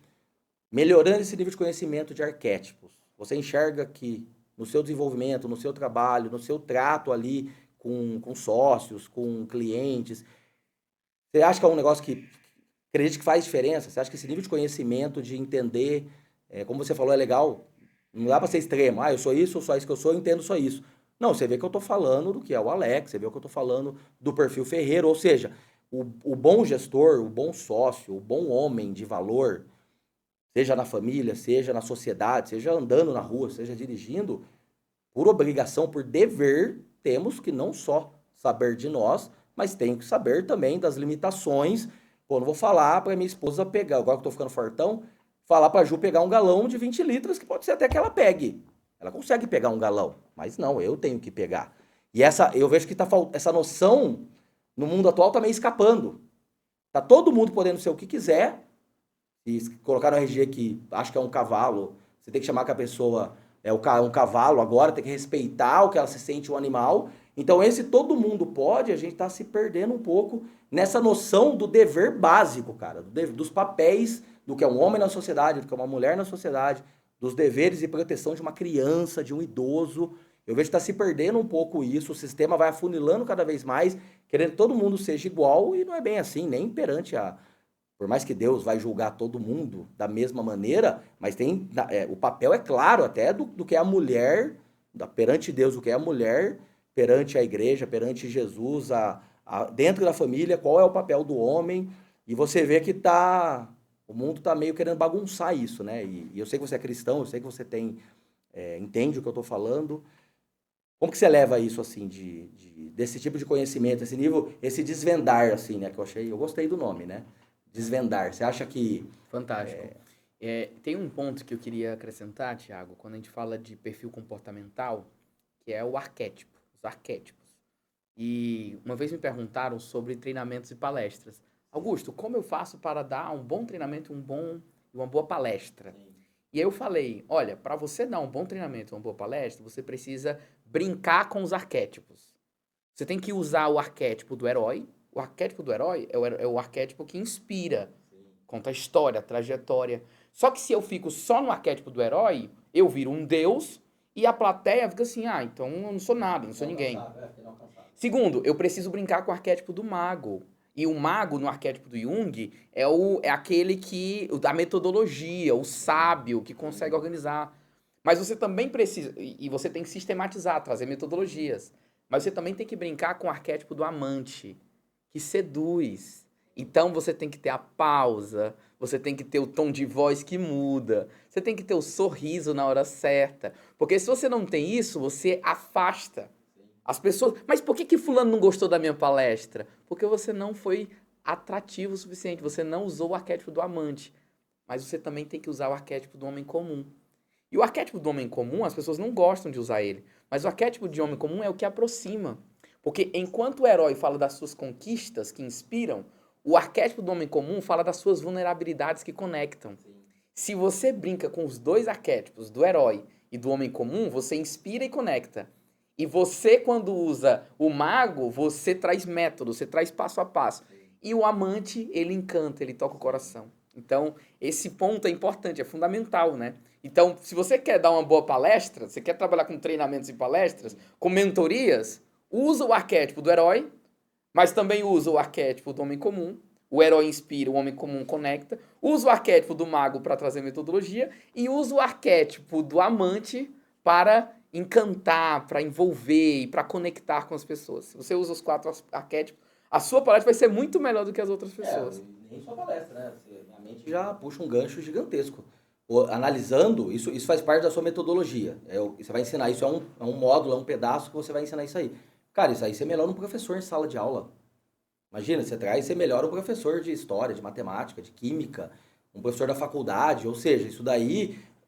melhorando esse nível de conhecimento de arquétipos, você enxerga que no seu desenvolvimento, no seu trabalho, no seu trato ali com sócios, com clientes, você acha que é um negócio que acredita que faz diferença? Você acha que esse nível de conhecimento, de entender, como você falou, é legal? Não dá pra ser extremo. Eu sou isso, só isso que eu sou, eu entendo só isso. Não, você vê que eu tô falando do que é o Alex, você vê que eu tô falando do perfil Ferreiro, ou seja, o bom gestor, o bom sócio, o bom homem de valor, seja na família, seja na sociedade, seja andando na rua, seja dirigindo, por obrigação, por dever, temos que não só saber de nós, mas tem que saber também das limitações. Pô, não vou falar para minha esposa pegar, agora que eu tô ficando fortão, falar pra Ju pegar um galão de 20 litros, que pode ser até que ela pegue. Ela consegue pegar um galão, mas não, eu tenho que pegar. E eu vejo que essa noção no mundo atual tá meio escapando. Tá todo mundo podendo ser o que quiser, e colocar no RG que acho que é um cavalo, você tem que chamar que a pessoa um cavalo agora, tem que respeitar o que ela se sente um animal. Então esse todo mundo pode, a gente tá se perdendo um pouco nessa noção do dever básico, cara, dos papéis do que é um homem na sociedade, do que é uma mulher na sociedade, dos deveres e proteção de uma criança, de um idoso. Eu vejo que tá se perdendo um pouco isso, o sistema vai afunilando cada vez mais, querendo que todo mundo seja igual, e não é bem assim, nem perante por mais que Deus vai julgar todo mundo da mesma maneira, mas o papel é claro até do que é a mulher, perante Deus, o que é a mulher, perante a igreja, perante Jesus, dentro da família, qual é o papel do homem, e você vê que o mundo está meio querendo bagunçar isso, né? E eu sei que você é cristão, eu sei que você entende o que eu estou falando. Como que você leva isso, assim, desse tipo de conhecimento, esse nível, esse desvendar, assim, né? Que eu gostei do nome, né? Desvendar. Você acha que... Fantástico. Tem um ponto que eu queria acrescentar, Thiago, quando a gente fala de perfil comportamental, que é o arquétipo, os arquétipos. E uma vez me perguntaram sobre treinamentos e palestras. Augusto, como eu faço para dar um bom treinamento, uma boa palestra? Sim. E aí eu falei, olha, para você dar um bom treinamento, uma boa palestra, você precisa brincar com os arquétipos. Você tem que usar o arquétipo do herói. O arquétipo do herói é o arquétipo que inspira, conta a história, a trajetória. Só que se eu fico só no arquétipo do herói, eu viro um deus e a plateia fica assim, então eu não sou nada, não sou ninguém. Segundo, eu preciso brincar com o arquétipo do mago. E o mago, no arquétipo do Jung, é aquele da metodologia, o sábio, que consegue organizar. Mas você também precisa, e você tem que sistematizar, trazer metodologias. Mas você também tem que brincar com o arquétipo do amante, que seduz. Então você tem que ter a pausa, você tem que ter o tom de voz que muda, você tem que ter o sorriso na hora certa. Porque se você não tem isso, você afasta as pessoas. Mas por que fulano não gostou da minha palestra? Porque você não foi atrativo o suficiente, você não usou o arquétipo do amante. Mas você também tem que usar o arquétipo do homem comum. E o arquétipo do homem comum, as pessoas não gostam de usar ele. Mas o arquétipo de homem comum é o que aproxima. Porque enquanto o herói fala das suas conquistas que inspiram, o arquétipo do homem comum fala das suas vulnerabilidades que conectam. Sim. Se você brinca com os dois arquétipos, do herói e do homem comum, você inspira e conecta. E você, quando usa o mago, você traz método, você traz passo a passo. Sim. E o amante, ele encanta, ele toca o coração. Então, esse ponto é importante, é fundamental, né? Então, se você quer dar uma boa palestra, você quer trabalhar com treinamentos e palestras, com mentorias, usa o arquétipo do herói, mas também usa o arquétipo do homem comum. O herói inspira, o homem comum conecta. Usa o arquétipo do mago para trazer metodologia e usa o arquétipo do amante para encantar, para envolver e para conectar com as pessoas. Se você usa os 4 arquétipos, a sua palestra vai ser muito melhor do que as outras pessoas. Nem sua palestra, né? A mente já puxa um gancho gigantesco. Analisando, isso faz parte da sua metodologia. Você vai ensinar isso, é um módulo, é um pedaço que você vai ensinar isso aí. Cara, isso aí você melhora um professor em sala de aula. Imagina, você melhora um professor de história, de matemática, de química, um professor da faculdade, ou seja,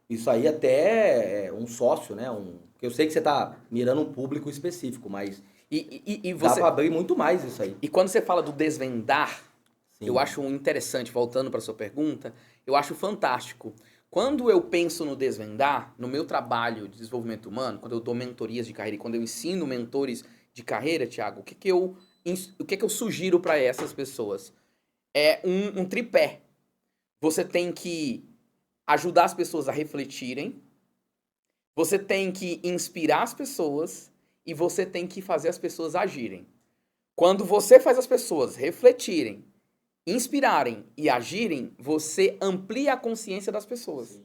isso aí até é um sócio, né? Porque eu sei que você está mirando um público específico, mas E dá para abrir muito mais isso aí. E quando você fala do desvendar, Sim. Eu acho interessante, voltando para sua pergunta, eu acho fantástico. Quando eu penso no desvendar, no meu trabalho de desenvolvimento humano, quando eu dou mentorias de carreira e quando eu ensino mentores de carreira, Thiago, o que que eu sugiro para essas pessoas? É um tripé. Você tem que ajudar as pessoas a refletirem, você tem que inspirar as pessoas e você tem que fazer as pessoas agirem. Quando você faz as pessoas refletirem, inspirarem e agirem, você amplia a consciência das pessoas.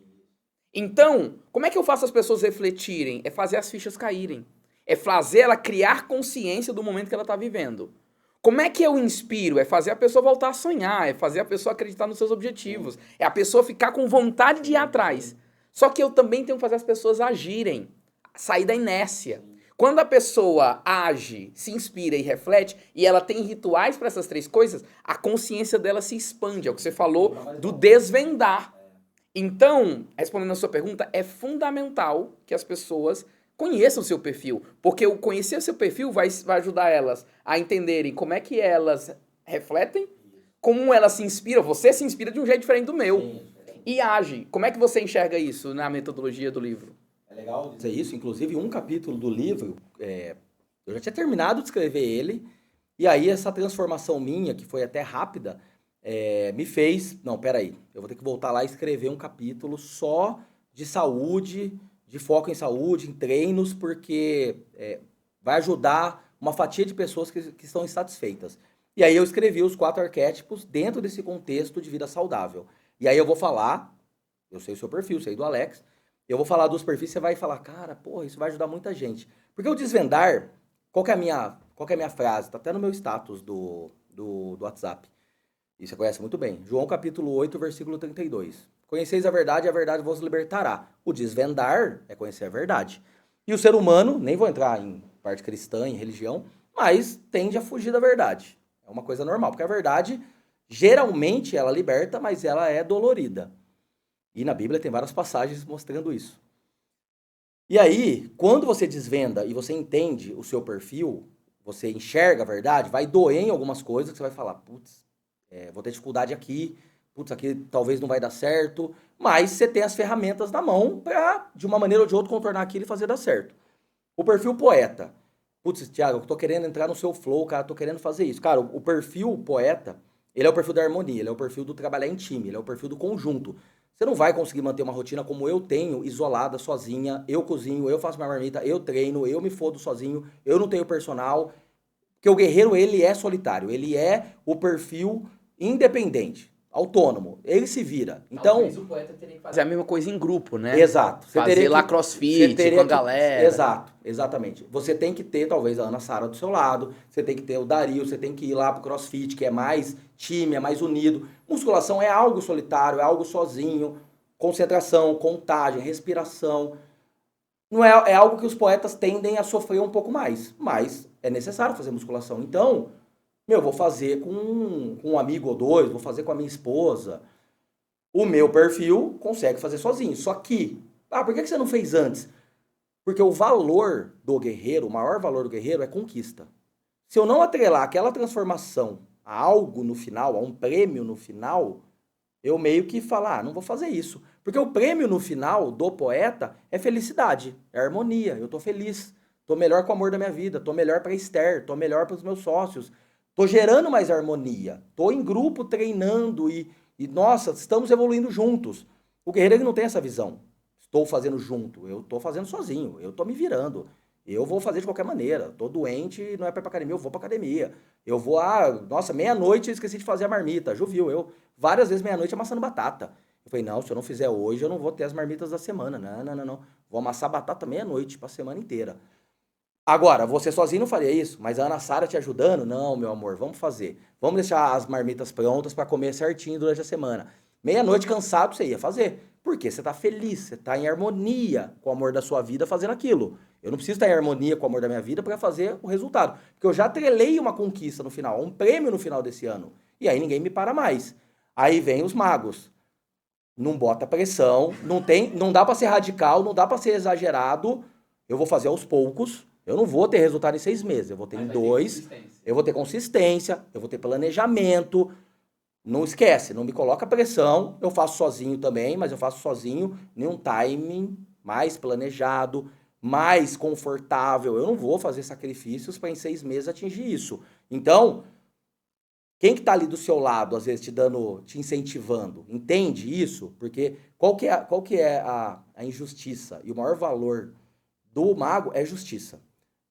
Então, como é que eu faço as pessoas refletirem? É fazer as fichas caírem. É fazer ela criar consciência do momento que ela está vivendo. Como é que eu inspiro? É fazer a pessoa voltar a sonhar, é fazer a pessoa acreditar nos seus objetivos, é a pessoa ficar com vontade de ir atrás. Só que eu também tenho que fazer as pessoas agirem, sair da inércia. Quando a pessoa age, se inspira e reflete, e ela tem rituais para essas três coisas, a consciência dela se expande. É o que você falou do desvendar. Então, respondendo a sua pergunta, é fundamental que as pessoas conheçam o seu perfil, porque o conhecer o seu perfil vai ajudar elas a entenderem como é que elas refletem, como elas se inspiram. Você se inspira de um jeito diferente do meu. Sim. E age. Como é que você enxerga isso na metodologia do livro? É legal dizer isso. Inclusive, um capítulo do livro, eu já tinha terminado de escrever ele, e aí essa transformação minha, que foi até rápida, me fez... Não, peraí, eu vou ter que voltar lá e escrever um capítulo só de saúde, de foco em saúde, em treinos, porque vai ajudar uma fatia de pessoas que estão insatisfeitas. E aí eu escrevi os 4 arquétipos dentro desse contexto de vida saudável. E aí eu vou falar, eu sei o seu perfil, sei do Alex, eu vou falar dos perfis, você vai falar, cara, porra, isso vai ajudar muita gente. Porque o desvendar, qual que é a minha frase? Tá até no meu status do WhatsApp. E você conhece muito bem. João capítulo 8, versículo 32. Conheceis a verdade vos libertará. O desvendar é conhecer a verdade. E o ser humano, nem vou entrar em parte cristã, em religião, mas tende a fugir da verdade. É uma coisa normal, porque a verdade, geralmente, ela liberta, mas ela é dolorida. E na Bíblia tem várias passagens mostrando isso. E aí, quando você desvenda e você entende o seu perfil, você enxerga a verdade, vai doer em algumas coisas que você vai falar, putz, vou ter dificuldade aqui, putz, aqui talvez não vai dar certo, mas você tem as ferramentas na mão para, de uma maneira ou de outra, contornar aquilo e fazer dar certo. O perfil poeta. Putz, Thiago, eu tô querendo entrar no seu flow, cara, tô querendo fazer isso. Cara, o perfil poeta, ele é o perfil da harmonia, ele é o perfil do trabalhar em time, ele é o perfil do conjunto. Você não vai conseguir manter uma rotina como eu tenho, isolada, sozinha, eu cozinho, eu faço minha marmita, eu treino, eu me fodo sozinho, eu não tenho personal, porque o guerreiro, ele é solitário, ele é o perfil independente, autônomo, ele se vira. Então, talvez o poeta teria que fazer a mesma coisa em grupo, né? exato. Fazer lá crossfit com a galera. Exato, exatamente. Você tem que ter, talvez, a Ana Sara do seu lado, você tem que ter o Dario, você tem que ir lá pro crossfit, que é mais time, é mais unido. Musculação é algo solitário, é algo sozinho. Concentração, contagem, respiração. Não é algo que os poetas tendem a sofrer um pouco mais, mas é necessário fazer musculação. Então, vou fazer com um amigo ou dois, vou fazer com a minha esposa. O meu perfil consegue fazer sozinho. Só que, por que você não fez antes? Porque o valor do guerreiro, o maior valor do guerreiro é conquista. Se eu não atrelar aquela transformação a algo no final, a um prêmio no final, eu meio que falo, não vou fazer isso. Porque o prêmio no final do poeta é felicidade, é harmonia. Eu tô feliz, tô melhor com o amor da minha vida, tô melhor pra Esther, tô melhor para os meus sócios, tô gerando mais harmonia, tô em grupo treinando e nossa, estamos evoluindo juntos. O guerreiro ele não tem essa visão. Estou fazendo junto, eu estou fazendo sozinho, eu estou me virando. Eu vou fazer de qualquer maneira. Estou doente, não é para ir pra academia, eu vou pra academia. Eu vou, nossa, meia-noite eu esqueci de fazer a marmita. Já viu, eu várias vezes meia-noite amassando batata. Eu falei, não, se eu não fizer hoje, eu não vou ter as marmitas da semana. Não. Vou amassar batata meia-noite pra semana inteira. Agora, você sozinho não faria isso, mas a Ana Sara te ajudando? Não, meu amor, vamos fazer. Vamos deixar as marmitas prontas para comer certinho durante a semana. Meia-noite cansado você ia fazer. Porque você tá feliz, você tá em harmonia com o amor da sua vida fazendo aquilo. Eu não preciso estar em harmonia com o amor da minha vida para fazer o resultado. Porque eu já atrelei uma conquista no final, um prêmio no final desse ano. E aí ninguém me para mais. Aí vem os magos. Não bota pressão, não dá para ser radical, não dá para ser exagerado. Eu vou fazer aos poucos. Eu não vou ter resultado em 6 meses, eu vou ter em 2, eu vou ter consistência, eu vou ter planejamento. Não esquece, não me coloca pressão. Eu faço sozinho também, mas eu faço sozinho em um timing mais planejado, mais confortável. Eu não vou fazer sacrifícios para em 6 meses atingir isso. Então, quem que tá ali do seu lado, às vezes, te incentivando, entende isso? Porque qual que é a injustiça? E o maior valor do mago é justiça.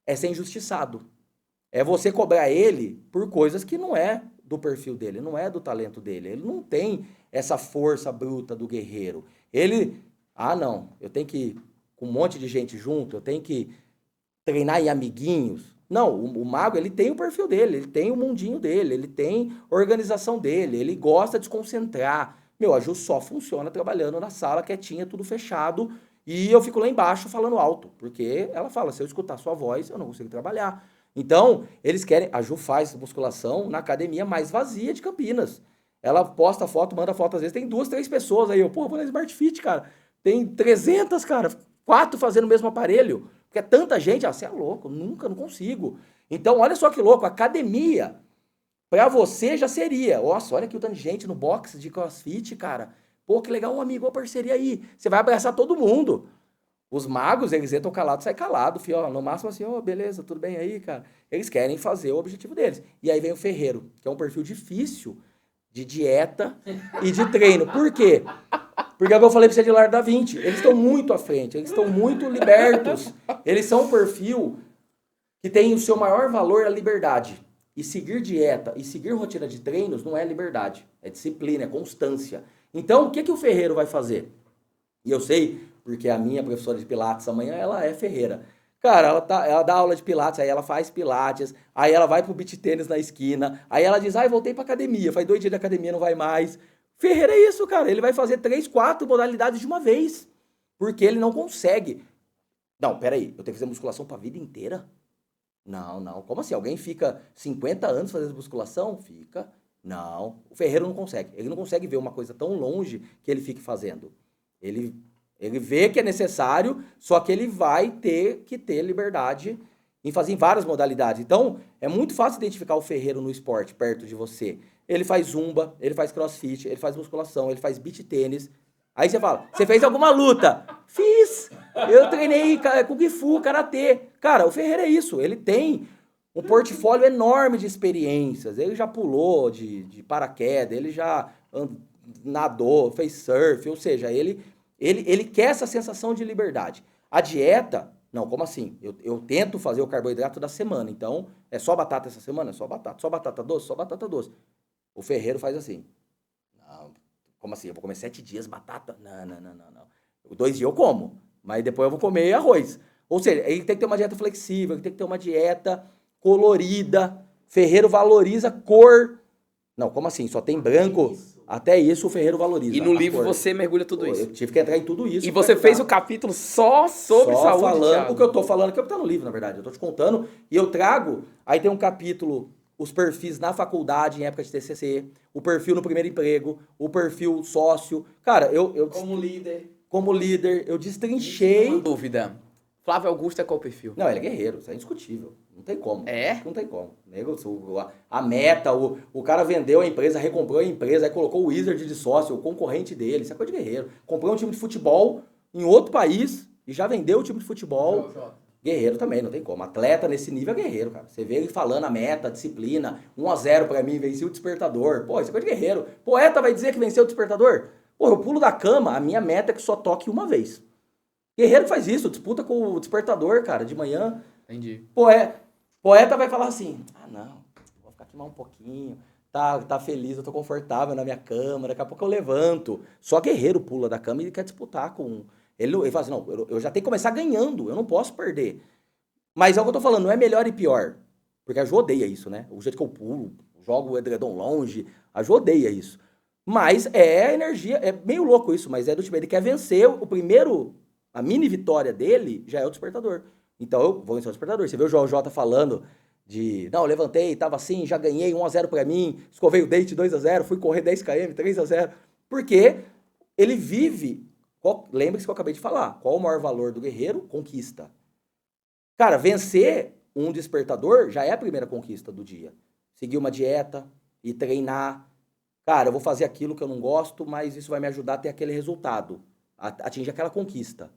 É ser injustiçado. É você cobrar ele por coisas que não é do perfil dele, não é do talento dele. Ele não tem essa força bruta do guerreiro. Ele, não, eu tenho que, com um monte de gente junto, eu tenho que treinar em amiguinhos. Não, o mago, ele tem o perfil dele, ele tem o mundinho dele, ele tem a organização dele, ele gosta de se concentrar. Meu, a Ju só funciona trabalhando na sala, quietinha, tudo fechado, e eu fico lá embaixo falando alto, porque ela fala, se eu escutar sua voz, eu não consigo trabalhar. Então, eles querem, a Ju faz musculação na academia mais vazia de Campinas. Ela posta foto, manda foto, às vezes tem 2, 3 pessoas aí, vou na Smart Fit, cara, tem 300, cara, 4 fazendo o mesmo aparelho. Porque é tanta gente, você é louco, nunca, não consigo. Então, olha só que louco, academia, pra você já seria. Nossa, olha aqui o tanto de gente no box de CrossFit, cara. Pô, que legal, um amigo, uma parceria aí. Você vai abraçar todo mundo. Os magos, eles entram calados, sai calado, fio, ó, no máximo assim, beleza, tudo bem aí, cara. Eles querem fazer o objetivo deles. E aí vem o ferreiro, que é um perfil difícil de dieta e de treino. Por quê? Porque é o que eu falei pra você de Leonardo da Vinci. Eles estão muito à frente, eles estão muito libertos. Eles são um perfil que tem o seu maior valor a liberdade. E seguir dieta e seguir rotina de treinos não é liberdade, é disciplina, é constância. Então, o que, que o ferreiro vai fazer? E eu sei, porque a minha professora de Pilates amanhã, ela é ferreira. Cara, ela dá aula de Pilates, aí ela faz Pilates, aí ela vai pro beach tênis na esquina, aí ela diz, voltei pra academia, faz 2 dias de academia, não vai mais. Ferreira é isso, cara, ele vai fazer 3, 4 modalidades de uma vez, porque ele não consegue. Não, peraí, eu tenho que fazer musculação pra vida inteira? Não, não, como assim? Alguém fica 50 anos fazendo musculação? Fica. Não, o ferreiro não consegue. Ele não consegue ver uma coisa tão longe que ele fique fazendo. Ele, ele vê que é necessário, só que ele vai ter que ter liberdade em fazer em várias modalidades. Então, é muito fácil identificar o ferreiro no esporte perto de você. Ele faz zumba, ele faz crossfit, ele faz musculação, ele faz beach tênis. Aí você fala, você fez alguma luta? Fiz! Eu treinei Kung Fu, Karatê. Cara, o ferreiro é isso, ele tem um portfólio enorme de experiências. Ele já pulou de paraquedas, ele já nadou, fez surf, ou seja, ele quer essa sensação de liberdade. A dieta, não, como assim? Eu tento fazer o carboidrato da semana, então é só batata essa semana? É só batata doce? Só batata doce. O ferreiro faz assim. Não, como assim? Eu vou comer 7 dias batata? Não. 2 dias eu como, mas depois eu vou comer arroz. Ou seja, ele tem que ter uma dieta flexível, ele tem que ter uma dieta colorida. Ferreiro valoriza cor. Não, como assim? Só tem branco? Até isso o ferreiro valoriza. E no livro você mergulha tudo isso. Eu tive que entrar em tudo isso. E você fez o capítulo só sobre saúde, falando Thiago. o que eu tô falando, que tá no livro, na verdade. Eu tô te contando e eu trago. Aí tem um capítulo, os perfis na faculdade, em época de TCC, o perfil no primeiro emprego, o perfil sócio. Cara, Como líder, eu destrinchei. Uma dúvida. Flávio Augusto é qual perfil? Não, ele é guerreiro, isso é indiscutível. Não tem como. É? Não tem como. A meta, o cara vendeu a empresa, recomprou a empresa, aí colocou o Wizard de sócio, o concorrente dele, isso é coisa de guerreiro. Comprou um time de futebol em outro país e já vendeu o time de futebol. Guerreiro também, não tem como. Atleta nesse nível é guerreiro, cara. Você vê ele falando a meta, a disciplina, 1-0 pra mim, venci o Despertador. Pô, isso é coisa de guerreiro. Poeta vai dizer que venceu o Despertador? Pô, eu pulo da cama, a minha meta é que só toque uma vez. Guerreiro faz isso, disputa com o Despertador, cara, de manhã. Entendi. Poeta vai falar assim, não, vou ficar aqui mais um pouquinho, tá feliz, eu tô confortável na minha cama, daqui a pouco eu levanto. Só guerreiro pula da cama e ele quer disputar com... Ele fala assim, não, eu já tenho que começar ganhando, eu não posso perder. Mas é o que eu tô falando, não é melhor e pior. Porque a Ju odeia isso, né? O jeito que eu pulo, jogo o edredom longe, a Ju odeia isso. Mas é energia, é meio louco isso, mas é do tipo, ele quer vencer o primeiro... A mini vitória dele já é o Despertador. Então eu vou vencer o Despertador. Você vê o João J falando de... Não, eu levantei, tava assim, já ganhei 1-0 pra mim, escovei o dente 2-0, fui correr 10 km, 3-0. Porque ele vive... Lembre-se que eu acabei de falar. Qual o maior valor do guerreiro? Conquista. Cara, vencer um Despertador já é a primeira conquista do dia. Seguir uma dieta e treinar. cara, eu vou fazer aquilo que eu não gosto, mas isso vai me ajudar a ter aquele resultado, a atingir aquela conquista.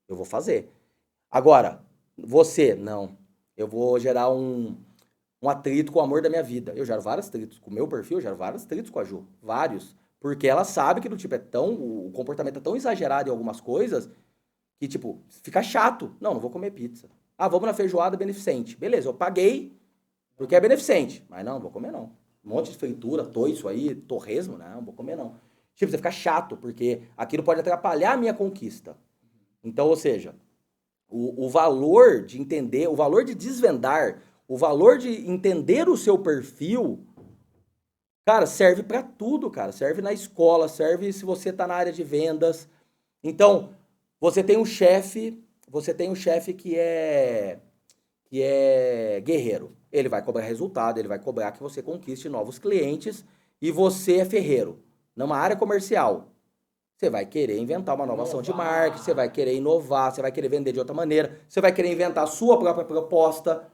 Eu vou fazer. Agora, você, não. Eu vou gerar um atrito com o amor da minha vida. Eu gero vários atritos. Com o meu perfil, eu gero vários atritos com a Ju. Vários. Porque ela sabe que, do tipo, o comportamento é tão exagerado em algumas coisas que, tipo, fica chato. Não, não vou comer pizza. Ah, vamos na feijoada beneficente. Beleza, eu paguei porque é beneficente. Mas não vou comer não. Um monte de fritura, toiço aí, torresmo, não vou comer não. Tipo, você fica chato, porque aquilo pode atrapalhar a minha conquista. Então, ou seja, o valor de entender, o valor de desvendar, o valor de entender o seu perfil, cara, serve pra tudo, cara. Serve na escola, serve se você tá na área de vendas. Então, você tem um chefe que é guerreiro. Ele vai cobrar resultado, ele vai cobrar que você conquiste novos clientes e você é ferreiro. Numa área comercial, você vai querer inventar uma nova ação de marketing, você vai querer inovar, você vai querer vender de outra maneira, você vai querer inventar a sua própria proposta.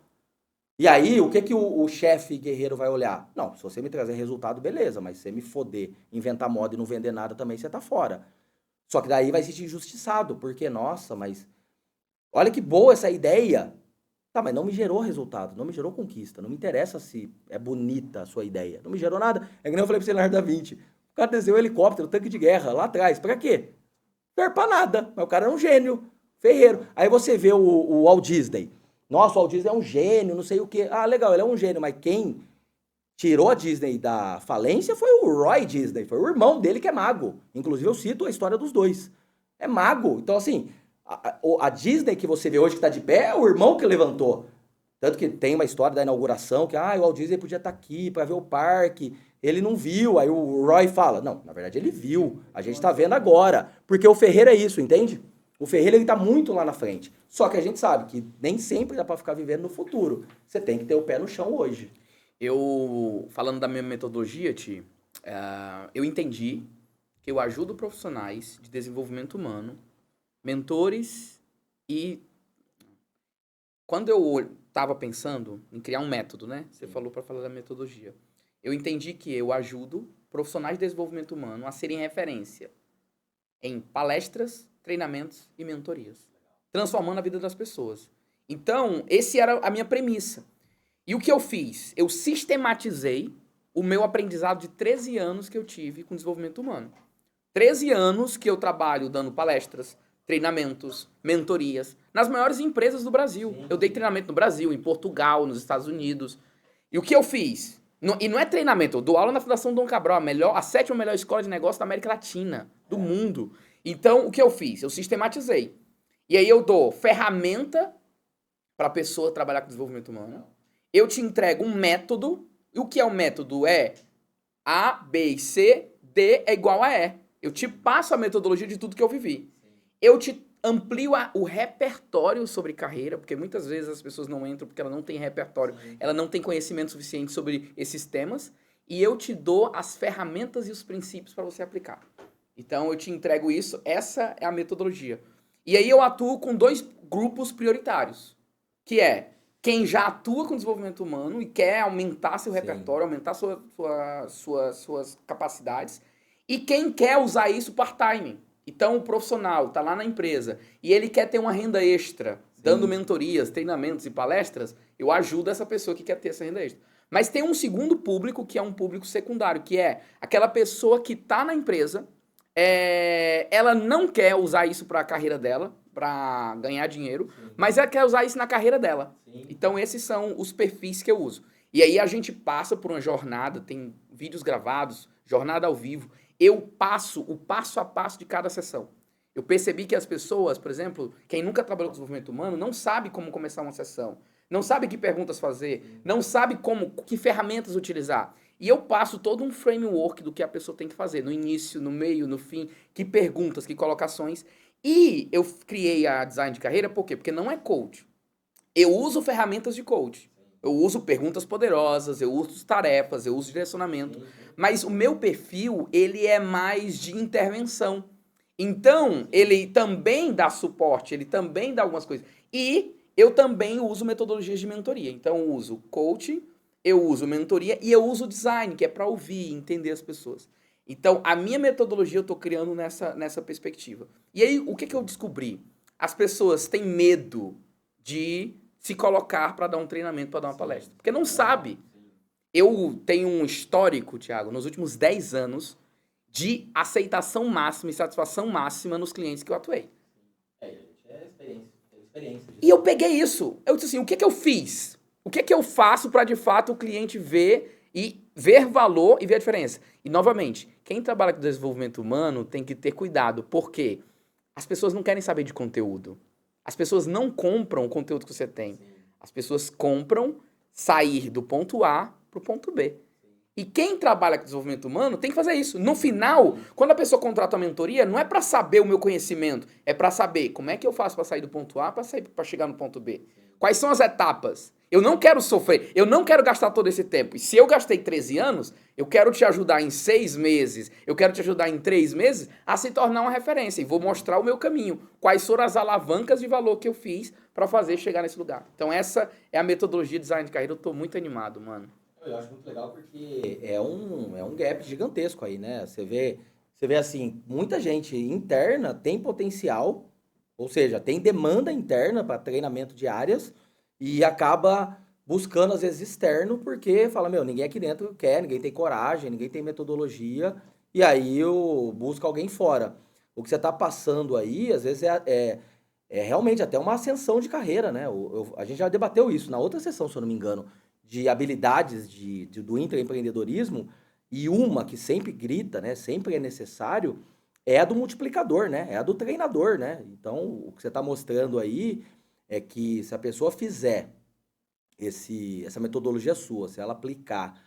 E aí, o que que o chefe guerreiro vai olhar? Não, se você me trazer resultado, beleza, mas se você me foder, inventar moda e não vender nada também, você tá fora. Só que daí vai ser injustiçado, porque, nossa, mas olha que boa essa ideia. Tá, mas não me gerou resultado, não me gerou conquista, não me interessa se é bonita a sua ideia, não me gerou nada. É que nem eu falei pro Leonardo da Vinci. O cara desenhou um helicóptero, tanque de guerra, lá atrás. Pra quê? Não serve pra nada. Mas o cara é um gênio, ferreiro. Aí você vê o Walt Disney. Nossa, o Walt Disney é um gênio, não sei o quê. Ah, legal, ele é um gênio, mas quem tirou a Disney da falência foi o Roy Disney, foi o irmão dele que é mago. Inclusive eu cito a história dos dois. É mago. Então, assim, a Disney que você vê hoje que tá de pé é o irmão que levantou. Tanto que tem uma história da inauguração que, o Walt Disney podia estar aqui para ver o parque. Ele não viu. Aí o Roy fala, não, na verdade ele viu. A gente tá vendo agora. Porque o Ferreira é isso, entende? O Ferreira, ele tá muito lá na frente. Só que a gente sabe que nem sempre dá para ficar vivendo no futuro. Você tem que ter o pé no chão hoje. Falando da minha metodologia, eu entendi que eu ajudo profissionais de desenvolvimento humano, mentores, e quando eu estava pensando em criar um método, né? Você falou para falar da metodologia. Eu entendi que eu ajudo profissionais de desenvolvimento humano a serem referência em palestras, treinamentos e mentorias, transformando a vida das pessoas. Então, esse era a minha premissa. E o que eu fiz? Eu sistematizei o meu aprendizado de 13 anos que eu tive com desenvolvimento humano. 13 anos que eu trabalho dando palestras, treinamentos, mentorias, nas maiores empresas do Brasil. Sim. Eu dei treinamento no Brasil, em Portugal, nos Estados Unidos. E o que eu fiz? E não é treinamento, eu dou aula na Fundação Dom Cabral, a 7ª melhor escola de negócio da América Latina, do mundo. Então, o que eu fiz? Eu sistematizei. E aí eu dou ferramenta para a pessoa trabalhar com desenvolvimento humano. Eu te entrego um método. E o que é um método? É A, B e C, D é igual a E. Eu te passo a metodologia de tudo que eu vivi. Eu te amplio o repertório sobre carreira, porque muitas vezes as pessoas não entram porque ela não tem repertório, ela não tem conhecimento suficiente sobre esses temas, e eu te dou as ferramentas e os princípios para você aplicar. Então, eu te entrego isso, essa é a metodologia. E aí eu atuo com 2 grupos prioritários, que é quem já atua com desenvolvimento humano e quer aumentar seu repertório, aumentar suas capacidades, e quem quer usar isso part-time. Então, o profissional está lá na empresa e ele quer ter uma renda extra, dando mentorias, treinamentos e palestras, eu ajudo essa pessoa que quer ter essa renda extra. Mas tem um segundo público, que é um público secundário, que é aquela pessoa que está na empresa, ela não quer usar isso para a carreira dela, para ganhar dinheiro, mas ela quer usar isso na carreira dela. Então, esses são os perfis que eu uso. E aí a gente passa por uma jornada, tem vídeos gravados, jornada ao vivo. Eu passo o passo a passo de cada sessão. Eu percebi que as pessoas, por exemplo, quem nunca trabalhou com desenvolvimento humano, não sabe como começar uma sessão, não sabe que perguntas fazer, não sabe que ferramentas utilizar. E eu passo todo um framework do que a pessoa tem que fazer, no início, no meio, no fim, que perguntas, que colocações. E eu criei a design de carreira, por quê? Porque não é coach. Eu uso ferramentas de coach. Eu uso perguntas poderosas, eu uso tarefas, eu uso direcionamento. Mas o meu perfil, ele é mais de intervenção. Então, ele também dá suporte, ele também dá algumas coisas. E eu também uso metodologias de mentoria. Então, eu uso coaching, eu uso mentoria e eu uso design, que é para ouvir, entender as pessoas. Então, a minha metodologia eu estou criando nessa perspectiva. E aí, o que eu descobri? As pessoas têm medo de se colocar para dar um treinamento, para dar uma palestra. Porque não sabe. Eu tenho um histórico, Thiago, nos últimos 10 anos, de aceitação máxima e satisfação máxima nos clientes que eu atuei. Experiência. E eu peguei isso. Eu disse assim, o que eu fiz? O que eu faço para, de fato, o cliente ver e ver valor e ver a diferença? E, novamente, quem trabalha com desenvolvimento humano tem que ter cuidado. Por quê? As pessoas não querem saber de conteúdo. As pessoas não compram o conteúdo que você tem. As pessoas compram sair do ponto A para o ponto B. E quem trabalha com desenvolvimento humano tem que fazer isso. No final, quando a pessoa contrata uma mentoria, não é para saber o meu conhecimento, é para saber como é que eu faço para sair do ponto A para chegar no ponto B. Quais são as etapas? Eu não quero sofrer, eu não quero gastar todo esse tempo. E se eu gastei 13 anos, eu quero te ajudar em 6 meses, eu quero te ajudar em 3 meses a se tornar uma referência. E vou mostrar o meu caminho. Quais foram as alavancas de valor que eu fiz para fazer chegar nesse lugar. Então essa é a metodologia de design de carreira. Eu tô muito animado, mano. Eu acho muito legal porque é um gap gigantesco aí, né? Você vê assim, muita gente interna tem potencial, ou seja, tem demanda interna para treinamento de áreas e acaba buscando, às vezes, externo, porque fala, meu, ninguém aqui dentro quer, ninguém tem coragem, ninguém tem metodologia, e aí eu busco alguém fora. O que você está passando aí, às vezes, é realmente até uma ascensão de carreira, né? A gente já debateu isso na outra sessão, se eu não me engano, de habilidades do intraempreendedorismo, e uma que sempre grita, né? Sempre é necessário, é a do multiplicador, né? É a do treinador, né? Então, o que você está mostrando aí é que se a pessoa fizer essa metodologia sua, se ela aplicar,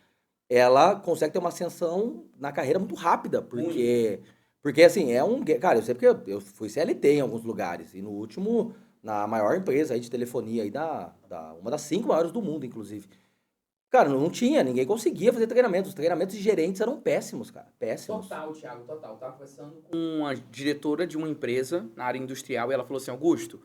ela consegue ter uma ascensão na carreira muito rápida, porque assim, cara, eu sei porque eu fui CLT em alguns lugares, e no último, na maior empresa aí de telefonia, aí uma das 5 maiores do mundo, inclusive. Cara, não tinha, ninguém conseguia fazer treinamento. Os treinamentos de gerentes eram péssimos, cara. Péssimos. Total, Thiago, total. Tava conversando com uma diretora de uma empresa na área industrial e ela falou assim, Augusto,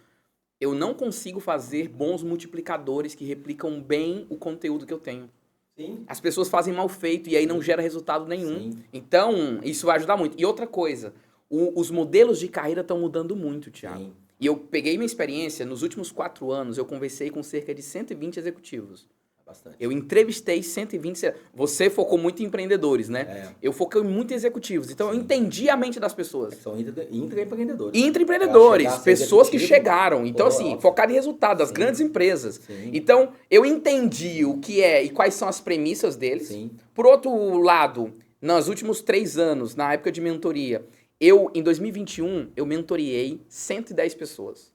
eu não consigo fazer bons multiplicadores que replicam bem o conteúdo que eu tenho. Sim. As pessoas fazem mal feito e aí não gera resultado nenhum. Sim. Então, isso vai ajudar muito. E outra coisa, os modelos de carreira estão mudando muito, Thiago. Sim. E eu peguei minha experiência, nos últimos 4 anos, eu conversei com cerca de 120 executivos. Bastante. Eu entrevistei 120... Você focou muito em empreendedores, né? É. Eu foquei muito em executivos. Então, Sim. eu entendi a mente das pessoas. São intraempreendedores. Intraempreendedores, pessoas que executivo, chegaram. Então, assim, focado em resultado das Sim. grandes empresas. Sim. Então, eu entendi o que é e quais são as premissas deles. Sim. Por outro lado, nos últimos 3 anos, na época de mentoria, em 2021, eu mentoriei 110 pessoas.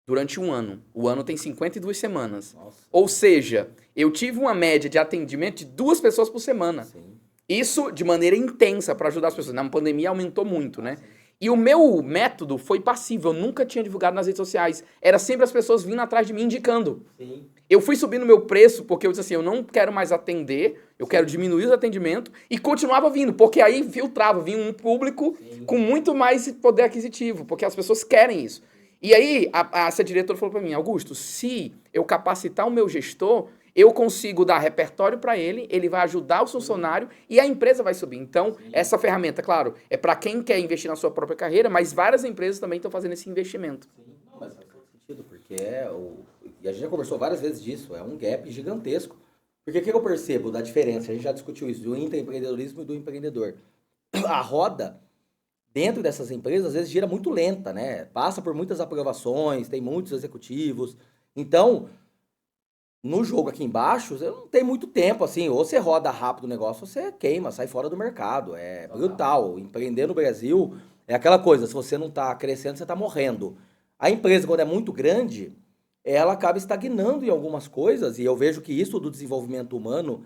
Durante um ano. O ano tem 52 semanas. Nossa. Ou seja, eu tive uma média de atendimento de 2 pessoas por semana. Sim. Isso de maneira intensa para ajudar as pessoas. Na pandemia aumentou muito, né? E o meu método foi passivo. Eu nunca tinha divulgado nas redes sociais. Era sempre as pessoas vindo atrás de mim indicando. Sim. Eu fui subindo meu preço porque eu disse assim, eu não quero mais atender, eu quero diminuir os atendimentos e continuava vindo, porque aí filtrava, vinha um público com muito mais poder aquisitivo, porque as pessoas querem isso. E aí, essa diretora falou para mim, Augusto, se eu capacitar o meu gestor, eu consigo dar repertório para ele, ele vai ajudar o funcionário e a empresa vai subir. Então, essa ferramenta, claro, é para quem quer investir na sua própria carreira, mas várias empresas também estão fazendo esse investimento. Sim. Não, mas faz todo sentido, porque e a gente já conversou várias vezes disso, é um gap gigantesco. Porque o que eu percebo da diferença? A gente já discutiu isso, do intraempreendedorismo e do empreendedor. A roda dentro dessas empresas, às vezes, gira muito lenta, né? Passa por muitas aprovações, tem muitos executivos. Então, no jogo aqui embaixo, você não tem muito tempo, assim. Ou você roda rápido o negócio, ou você queima, sai fora do mercado. É brutal. Empreender no Brasil é aquela coisa, se você não está crescendo, você está morrendo. A empresa, quando é muito grande, ela acaba estagnando em algumas coisas, e eu vejo que isso do desenvolvimento humano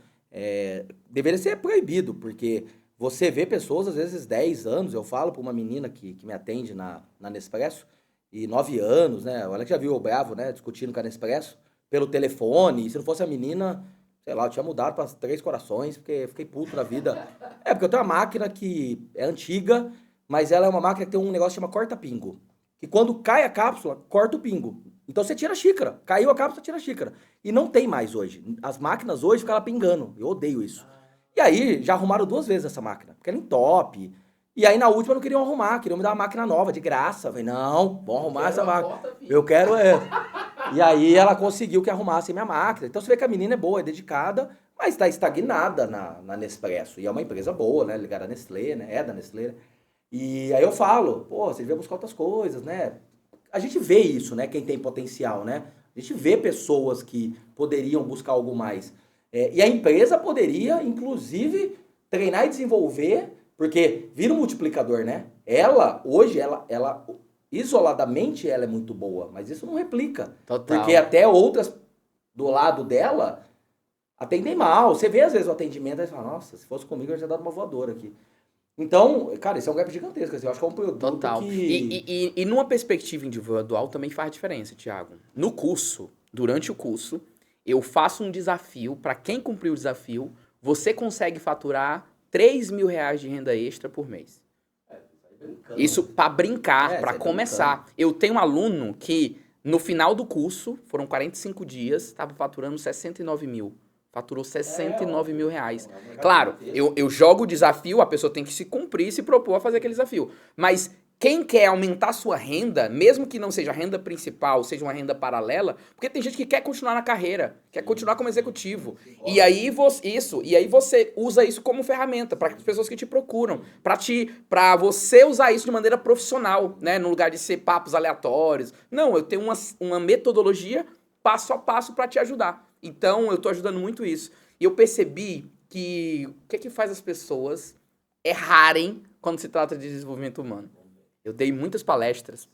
deveria ser proibido, porque você vê pessoas, às vezes, 10 anos, eu falo para uma menina que me atende na Nespresso, e 9 anos, né? Olha que já viu o Bravo, né? Discutindo com a Nespresso pelo telefone, e se não fosse a menina, sei lá, eu tinha mudado para 3 corações, porque fiquei puto na vida. Porque eu tenho uma máquina que é antiga, mas ela é uma máquina que tem um negócio que chama corta-pingo, que quando cai a cápsula, corta o pingo. Então você tira a xícara. Caiu a cápsula, tira a xícara. E não tem mais hoje. As máquinas hoje ficam lá pingando. Eu odeio isso. E aí, já arrumaram 2 vezes essa máquina. Porque era entope. E aí, na última, não queriam arrumar. Queriam me dar uma máquina nova, de graça. Eu falei, não, vou arrumar essa máquina. Eu quero essa. E aí, ela conseguiu que arrumasse a minha máquina. Então, você vê que a menina é boa, é dedicada, mas está estagnada na Nespresso. E é uma empresa boa, né? Ligada à Nestlé, né? É da Nestlé, né? E aí eu falo, pô, você devia buscar outras coisas, né? A gente vê isso, né? Quem tem potencial, né? A gente vê pessoas que poderiam buscar algo mais. E a empresa poderia, inclusive, treinar e desenvolver, porque vira um multiplicador, né? Hoje, ela isoladamente, ela é muito boa, mas isso não replica. Total. Porque até outras do lado dela atendem mal. Você vê, às vezes, o atendimento, aí você fala, nossa, se fosse comigo, eu já dado uma voadora aqui. Então, cara, esse é um gap gigantesco. Assim, eu acho que é um produto Total. que... E numa perspectiva individual também faz diferença, Thiago. No curso, durante o curso, eu faço um desafio. Para quem cumpriu o desafio, você consegue faturar R$3.000 de renda extra por mês. Isso para brincar, para começar. Brincando. Eu tenho um aluno que, no final do curso, foram 45 dias, estava faturando 69 mil. Faturou 69 mil reais. Claro, eu jogo o desafio, a pessoa tem que se cumprir e se propor a fazer aquele desafio. Mas quem quer aumentar sua renda, mesmo que não seja a renda principal, seja uma renda paralela, porque tem gente que quer continuar na carreira, quer continuar como executivo. E aí você usa isso como ferramenta para as pessoas que te procuram, para você usar isso de maneira profissional, né, no lugar de ser papos aleatórios. Não, eu tenho uma metodologia passo a passo para te ajudar. Então, eu tô ajudando muito isso. E eu percebi que o que é que faz as pessoas errarem quando se trata de desenvolvimento humano? Eu dei muitas palestras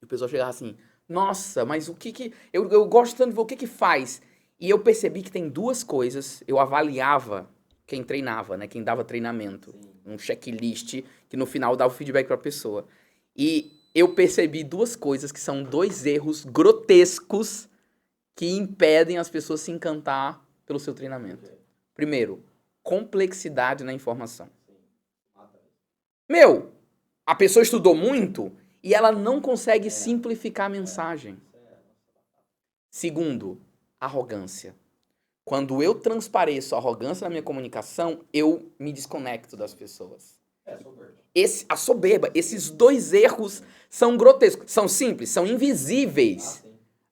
e o pessoal chegava assim, nossa, mas o que eu gosto tanto de ver o que faz. E eu percebi que tem 2 coisas, eu avaliava quem treinava, né, quem dava treinamento, um checklist que no final dava o feedback para a pessoa. E eu percebi 2 coisas que são 2 erros grotescos que impedem as pessoas se encantar pelo seu treinamento. Primeiro, complexidade na informação. A pessoa estudou muito e ela não consegue simplificar a mensagem. Segundo, arrogância. Quando eu transpareço a arrogância na minha comunicação, eu me desconecto das pessoas. A soberba. Esses 2 erros são grotescos. São simples, são invisíveis.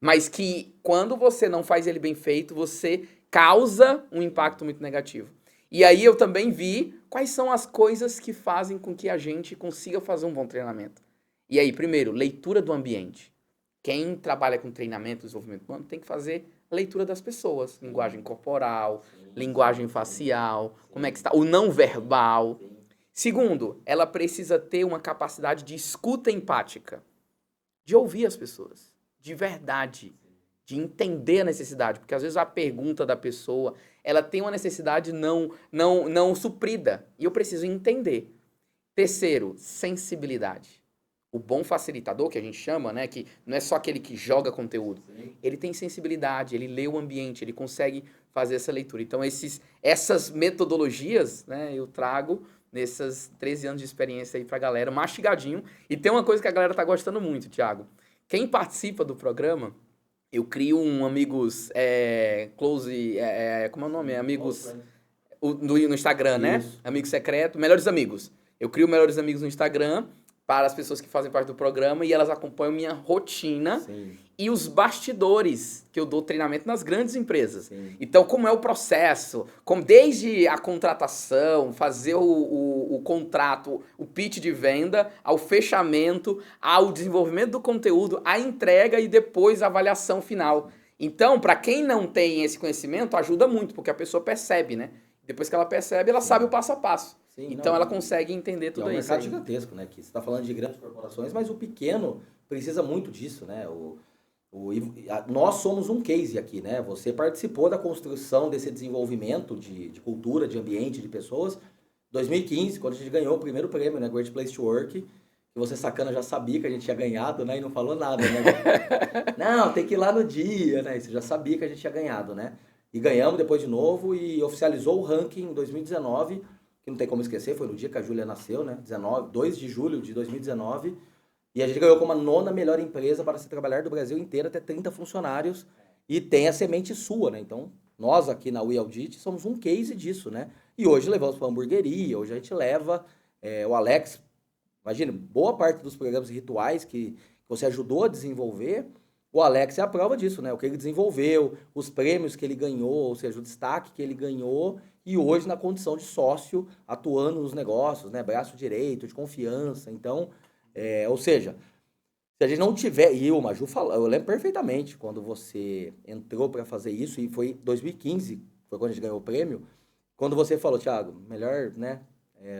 Mas que quando você não faz ele bem feito, você causa um impacto muito negativo. E aí eu também vi quais são as coisas que fazem com que a gente consiga fazer um bom treinamento. E aí, primeiro, leitura do ambiente. Quem trabalha com treinamento e desenvolvimento humano tem que fazer leitura das pessoas. Linguagem corporal, linguagem facial, como é que está, o não verbal. Segundo, ela precisa ter uma capacidade de escuta empática, de ouvir as pessoas. De verdade, de entender a necessidade, porque às vezes a pergunta da pessoa, ela tem uma necessidade não suprida, e eu preciso entender. Terceiro, sensibilidade. O bom facilitador, que a gente chama, né, que não é só aquele que joga conteúdo, ele tem sensibilidade, ele lê o ambiente, ele consegue fazer essa leitura. Então essas metodologias, né, eu trago nesses 13 anos de experiência aí pra galera, mastigadinho, e tem uma coisa que a galera tá gostando muito, Thiago. Quem participa do programa, eu crio um amigos close, como é o nome? Amigos no Instagram, né? Isso. Amigo secreto, melhores amigos. Eu crio melhores amigos no Instagram para as pessoas que fazem parte do programa e elas acompanham minha rotina. Sim. E os bastidores, que eu dou treinamento nas grandes empresas. Sim. Então, como é o processo, desde a contratação, fazer o contrato, o pitch de venda, ao fechamento, ao desenvolvimento do conteúdo, a entrega e depois a avaliação final. Então, para quem não tem esse conhecimento, ajuda muito, porque a pessoa percebe, né? Depois que ela percebe, ela sabe o passo a passo. Sim, então, ela consegue entender tudo isso. É um mercado gigantesco, né? Que você está falando de grandes corporações, mas o pequeno precisa muito disso, né? Nós somos um case aqui, né? Você participou da construção desse desenvolvimento de cultura, de ambiente, de pessoas. 2015, quando a gente ganhou o primeiro prêmio, né? Great Place to Work, que você, sacana, já sabia que a gente tinha ganhado, né? E não falou nada, né? Não, tem que ir lá no dia, né? Você já sabia que a gente tinha ganhado, né? E ganhamos depois de novo e oficializou o ranking em 2019, que não tem como esquecer, foi no dia que a Júlia nasceu, né? 2 de julho de 2019. E a gente ganhou como a 9ª melhor empresa para se trabalhar do Brasil inteiro, até 30 funcionários. E tem a semente sua, né? Então, nós aqui na We Audit somos um case disso, né? E hoje levamos para a hamburgueria, hoje a gente leva o Alex. Imagina, boa parte dos programas rituais que você ajudou a desenvolver, o Alex é a prova disso, né? O que ele desenvolveu, os prêmios que ele ganhou, ou seja, o destaque que ele ganhou, e hoje na condição de sócio, atuando nos negócios, né? Braço direito, de confiança. Então, ou seja, se a gente não tiver... E o Maju falou, eu lembro perfeitamente, quando você entrou para fazer isso, e foi 2015, foi quando a gente ganhou o prêmio, quando você falou, Thiago, melhor, né?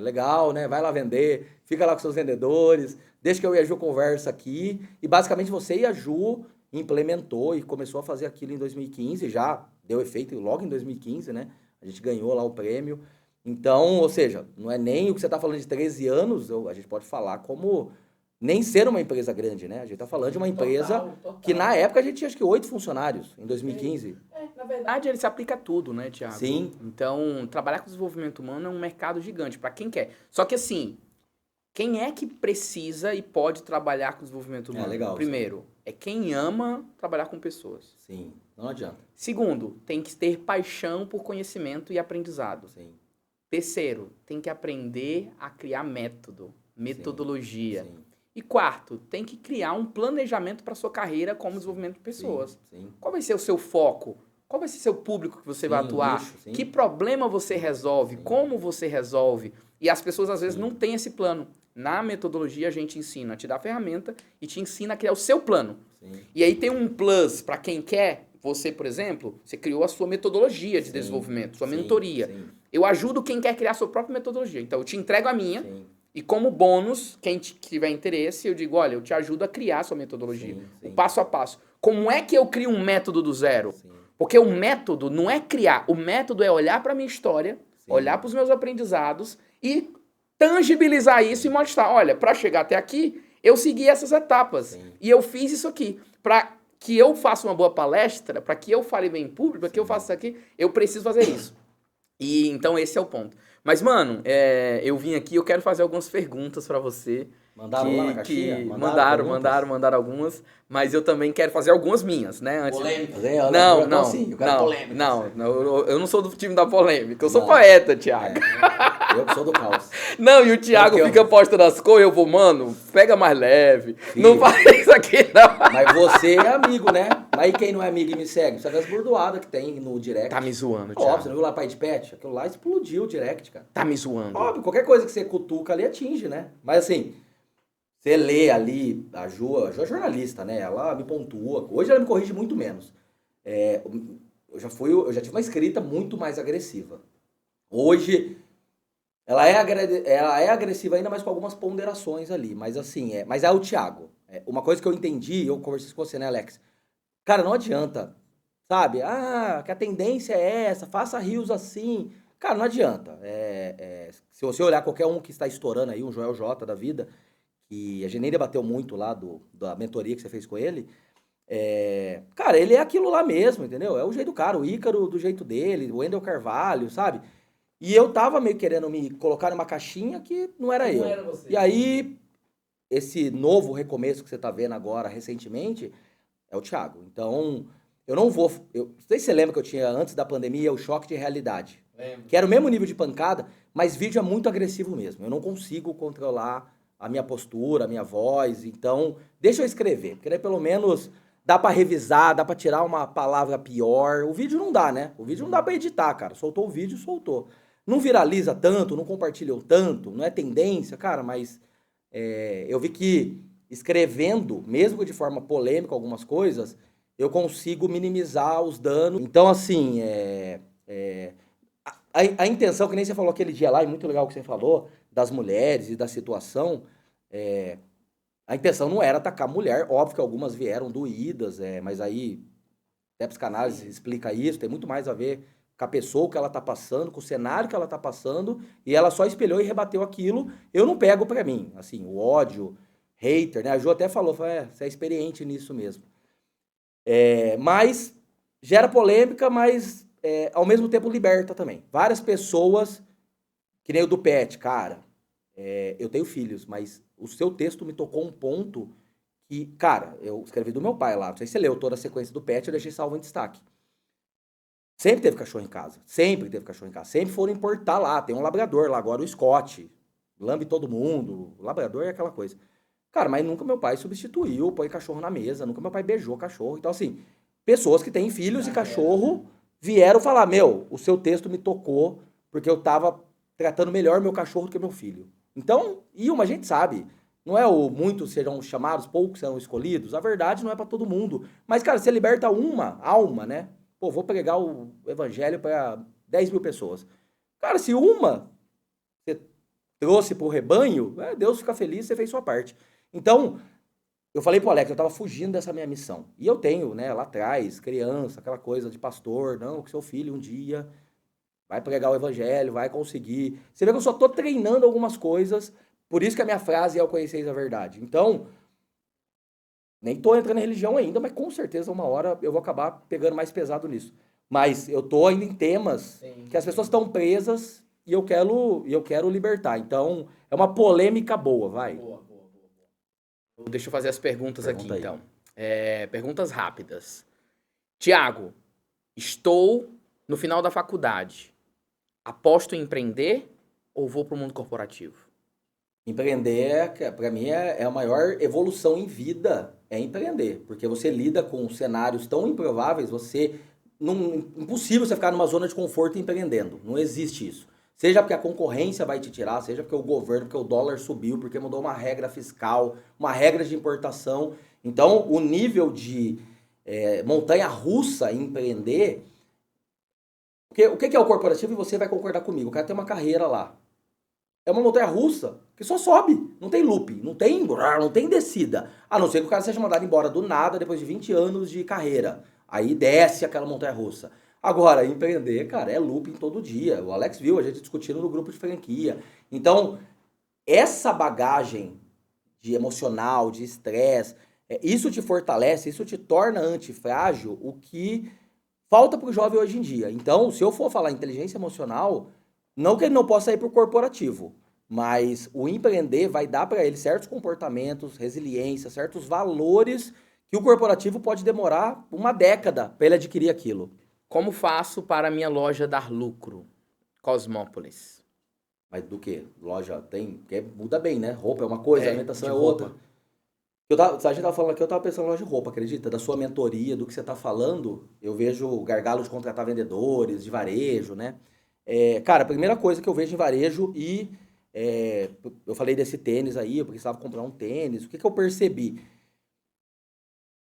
Legal, né? Vai lá vender, fica lá com seus vendedores, deixa que eu e a Ju conversa aqui. E basicamente você e a Ju implementou e começou a fazer aquilo em 2015, já deu efeito logo em 2015, né? A gente ganhou lá o prêmio. Então, ou seja, não é nem o que você está falando de 13 anos, a gente pode falar como nem ser uma empresa grande, né? A gente está falando de uma empresa Total. que na época a gente tinha acho que 8 funcionários, em 2015. Na verdade, ele se aplica a tudo, né, Thiago? Sim. Então, trabalhar com desenvolvimento humano é um mercado gigante, para quem quer. Só que assim, quem é que precisa e pode trabalhar com desenvolvimento humano? Legal. Primeiro, é quem ama trabalhar com pessoas. Sim, não adianta. Segundo, tem que ter paixão por conhecimento e aprendizado. Sim. Terceiro, tem que aprender a criar método, metodologia. Sim. E quarto, tem que criar um planejamento para sua carreira como desenvolvimento de pessoas. Sim. Qual vai ser o seu foco? Qual vai ser o seu público que você vai atuar? Nicho, que problema você resolve? Como você resolve? E as pessoas, às vezes, não têm esse plano. Na metodologia, a gente ensina a te dar a ferramenta e te ensina a criar o seu plano. Sim. E aí tem um plus para quem quer. Você, por exemplo, você criou a sua metodologia de desenvolvimento, sua mentoria. Sim. Eu ajudo quem quer criar a sua própria metodologia. Então, eu te entrego a minha. E como bônus, quem tiver interesse, eu digo, olha, eu te ajudo a criar a sua metodologia. O passo a passo. Como é que eu crio um método do zero? Porque o método não é criar. O método é olhar para a minha história, olhar para os meus aprendizados e tangibilizar isso e mostrar, olha, para chegar até aqui, eu segui essas etapas. E eu fiz isso aqui. Para que eu faça uma boa palestra, para que eu fale bem em público, para que eu faça isso aqui, eu preciso fazer isso. E então esse é o ponto. Mas, mano, eu vim aqui, eu quero fazer algumas perguntas pra você. Mandaram lá na caixinha? Mandaram algumas, mas eu também quero fazer algumas minhas, né? Antes... Polêmicas, Não, eu não sou do time da polêmica, eu sou poeta, Thiago. Eu que sou do caos. Não, e o Thiago fica postando as coisas, eu vou, mano, pega mais leve, não faz isso aqui não. Mas você é amigo, né? Aí quem não é amigo e me segue, você vê as burdoadas que tem no direct. Tá me zoando, Thiago. Óbvio, você não viu lá Pai de Pet? Aquilo lá explodiu o direct, cara. Tá me zoando. Óbvio, qualquer coisa que você cutuca ali atinge, né? Mas assim, você lê ali, a Ju é jornalista, né? Ela me pontua. Hoje ela me corrige muito menos. Eu já tive uma escrita muito mais agressiva. Hoje, ela é agressiva ainda, mas com algumas ponderações ali. Mas assim, mas é o Thiago. Uma coisa que eu entendi, eu conversei com você, né, Alex? Cara, não adianta, sabe? Que a tendência é essa, faça rios assim. Cara, não adianta. Se você olhar qualquer um que está estourando aí, um Joel J da vida, que a gente nem debateu muito lá da mentoria que você fez com ele, cara, ele é aquilo lá mesmo, entendeu? É o jeito do cara, o Ícaro do jeito dele, o Wendel Carvalho, sabe? E eu tava meio querendo me colocar numa caixinha que não era eu. Era você. E aí, esse novo recomeço que você tá vendo agora, recentemente, é o Thiago. Então, eu não vou... não sei se você lembra que eu tinha, antes da pandemia, o choque de realidade. Lembro. Que era o mesmo nível de pancada, mas vídeo é muito agressivo mesmo. Eu não consigo controlar a minha postura, a minha voz. Então, deixa eu escrever. Porque daí, pelo menos, dá pra revisar, dá pra tirar uma palavra pior. O vídeo não dá, né? O vídeo não dá pra editar, cara. Soltou o vídeo, soltou. Não viraliza tanto, não compartilhou tanto, não é tendência, cara, mas eu vi que escrevendo, mesmo de forma polêmica algumas coisas, eu consigo minimizar os danos. Então, assim, a intenção, que nem você falou aquele dia lá, e muito legal o que você falou, das mulheres e da situação, a intenção não era atacar a mulher, óbvio que algumas vieram doídas, mas aí, até psicanálise explica isso, tem muito mais a ver com a pessoa que ela tá passando, com o cenário que ela tá passando, e ela só espelhou e rebateu aquilo, eu não pego pra mim, assim, o ódio, hater, né? A Ju até falou, você é experiente nisso mesmo. Mas gera polêmica, mas ao mesmo tempo liberta também. Várias pessoas, que nem o do Pet, cara, eu tenho filhos, mas o seu texto me tocou um ponto que, cara, eu escrevi do meu pai lá, não sei se você leu toda a sequência do Pet, eu deixei salvo em destaque. Sempre teve cachorro em casa, sempre foram importar lá, tem um labrador lá, agora o Scott, lambe todo mundo, o labrador é aquela coisa. Cara, mas nunca meu pai substituiu, põe cachorro na mesa, nunca meu pai beijou cachorro, então assim, pessoas que têm filhos e cachorro vieram falar, meu, o seu texto me tocou, porque eu tava tratando melhor meu cachorro do que meu filho. Então, a gente sabe, não é o muitos serão chamados, poucos serão escolhidos, a verdade não é pra todo mundo, mas cara, você liberta uma alma, né? Pô, vou pregar o evangelho para 10 mil pessoas. Cara, se uma você trouxe pro rebanho, Deus fica feliz, você fez sua parte. Então, eu falei pro Alex, eu tava fugindo dessa minha missão. E eu tenho, né, lá atrás, criança, aquela coisa de pastor, não, que seu filho um dia vai pregar o evangelho, vai conseguir. Você vê que eu só tô treinando algumas coisas, por isso que a minha frase é: eu conheceis a verdade. Então, nem tô entrando em religião ainda, mas com certeza uma hora eu vou acabar pegando mais pesado nisso. Mas eu tô ainda em temas que as pessoas estão presas e eu quero libertar. Então, é uma polêmica boa, vai. Boa. Deixa eu fazer as perguntas aqui, Pergunta aí. então. Perguntas rápidas. Tiago, estou no final da faculdade. Aposto em empreender ou vou para o mundo corporativo? Empreender, para mim, é a maior evolução em vida, é empreender. Porque você lida com cenários tão improváveis, impossível você ficar numa zona de conforto empreendendo. Não existe isso. Seja porque a concorrência vai te tirar, seja porque o governo, porque o dólar subiu, porque mudou uma regra fiscal, uma regra de importação. Então, o nível de montanha-russa em empreender... Porque, o que é o corporativo? E você vai concordar comigo. O cara tem uma carreira lá. É uma montanha-russa que só sobe. Não tem looping, não tem descida. A não ser que o cara seja mandado embora do nada depois de 20 anos de carreira. Aí desce aquela montanha-russa. Agora, empreender, cara, é looping todo dia. O Alex viu, a gente discutindo no grupo de franquia. Então, essa bagagem de emocional, de estresse, isso te fortalece, isso te torna antifrágil, o que falta pro jovem hoje em dia. Então, se eu for falar inteligência emocional, não que ele não possa ir pro corporativo, mas o empreender vai dar para ele certos comportamentos, resiliência, certos valores que o corporativo pode demorar uma década para ele adquirir aquilo. Como faço para a minha loja dar lucro? Cosmópolis. Mas do que? Loja tem? Porque muda bem, né? Roupa é uma coisa, alimentação é roupa. outra. A gente tava falando aqui, eu tava pensando em loja de roupa, acredita? Da sua mentoria, do que você tá falando, eu vejo gargalo de contratar vendedores, de varejo, né? Cara, a primeira coisa que eu vejo em varejo eu falei desse tênis aí, eu precisava comprar um tênis, o que eu percebi?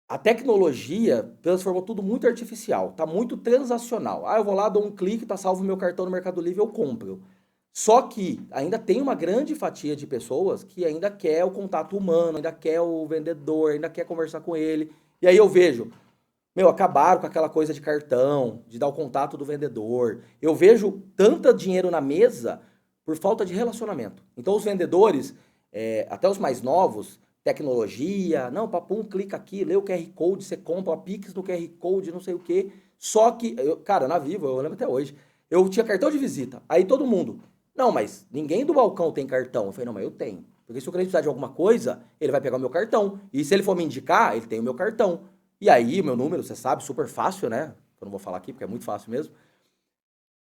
A tecnologia transformou tudo muito artificial, tá muito transacional. Eu vou lá, dou um clique, tá salvo meu cartão no Mercado Livre, eu compro. Só que ainda tem uma grande fatia de pessoas que ainda quer o contato humano, ainda quer o vendedor, ainda quer conversar com ele. E aí eu vejo, acabaram com aquela coisa de cartão, de dar o contato do vendedor. Eu vejo tanto dinheiro na mesa por falta de relacionamento. Então os vendedores, até os mais novos, tecnologia, não, papum, clica aqui, lê o QR Code, você compra a Pix no QR Code, não sei o quê. Só que, cara, na Vivo, eu lembro até hoje, eu tinha cartão de visita. Aí todo mundo, não, mas ninguém do balcão tem cartão. Eu falei, não, mas eu tenho. Porque se o cliente precisar de alguma coisa, ele vai pegar o meu cartão. E se ele for me indicar, ele tem o meu cartão. E aí, o meu número, você sabe, super fácil, né? Eu não vou falar aqui, porque é muito fácil mesmo.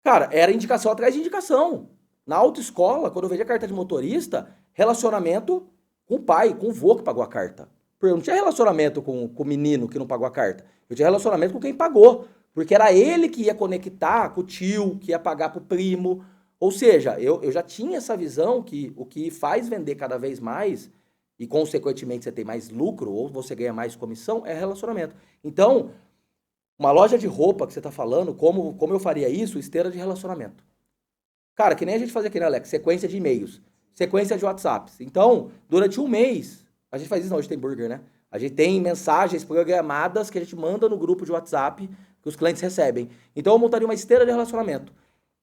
Cara, era indicação atrás de indicação. Na autoescola, quando eu vendi a carta de motorista, relacionamento com o pai, com o vô que pagou a carta. Porque eu não tinha relacionamento com o menino que não pagou a carta. Eu tinha relacionamento com quem pagou. Porque era ele que ia conectar com o tio, que ia pagar pro primo. Ou seja, eu já tinha essa visão que o que faz vender cada vez mais, e consequentemente você tem mais lucro, ou você ganha mais comissão, é relacionamento. Então, uma loja de roupa que você tá falando, como eu faria isso? Esteira de relacionamento. Cara, que nem a gente fazia aqui, né, Alex? Sequência de e-mails, sequência de WhatsApps. Então, durante um mês, a gente faz isso, não, hoje tem burger, né? A gente tem mensagens programadas que a gente manda no grupo de WhatsApp que os clientes recebem. Então, eu montaria uma esteira de relacionamento.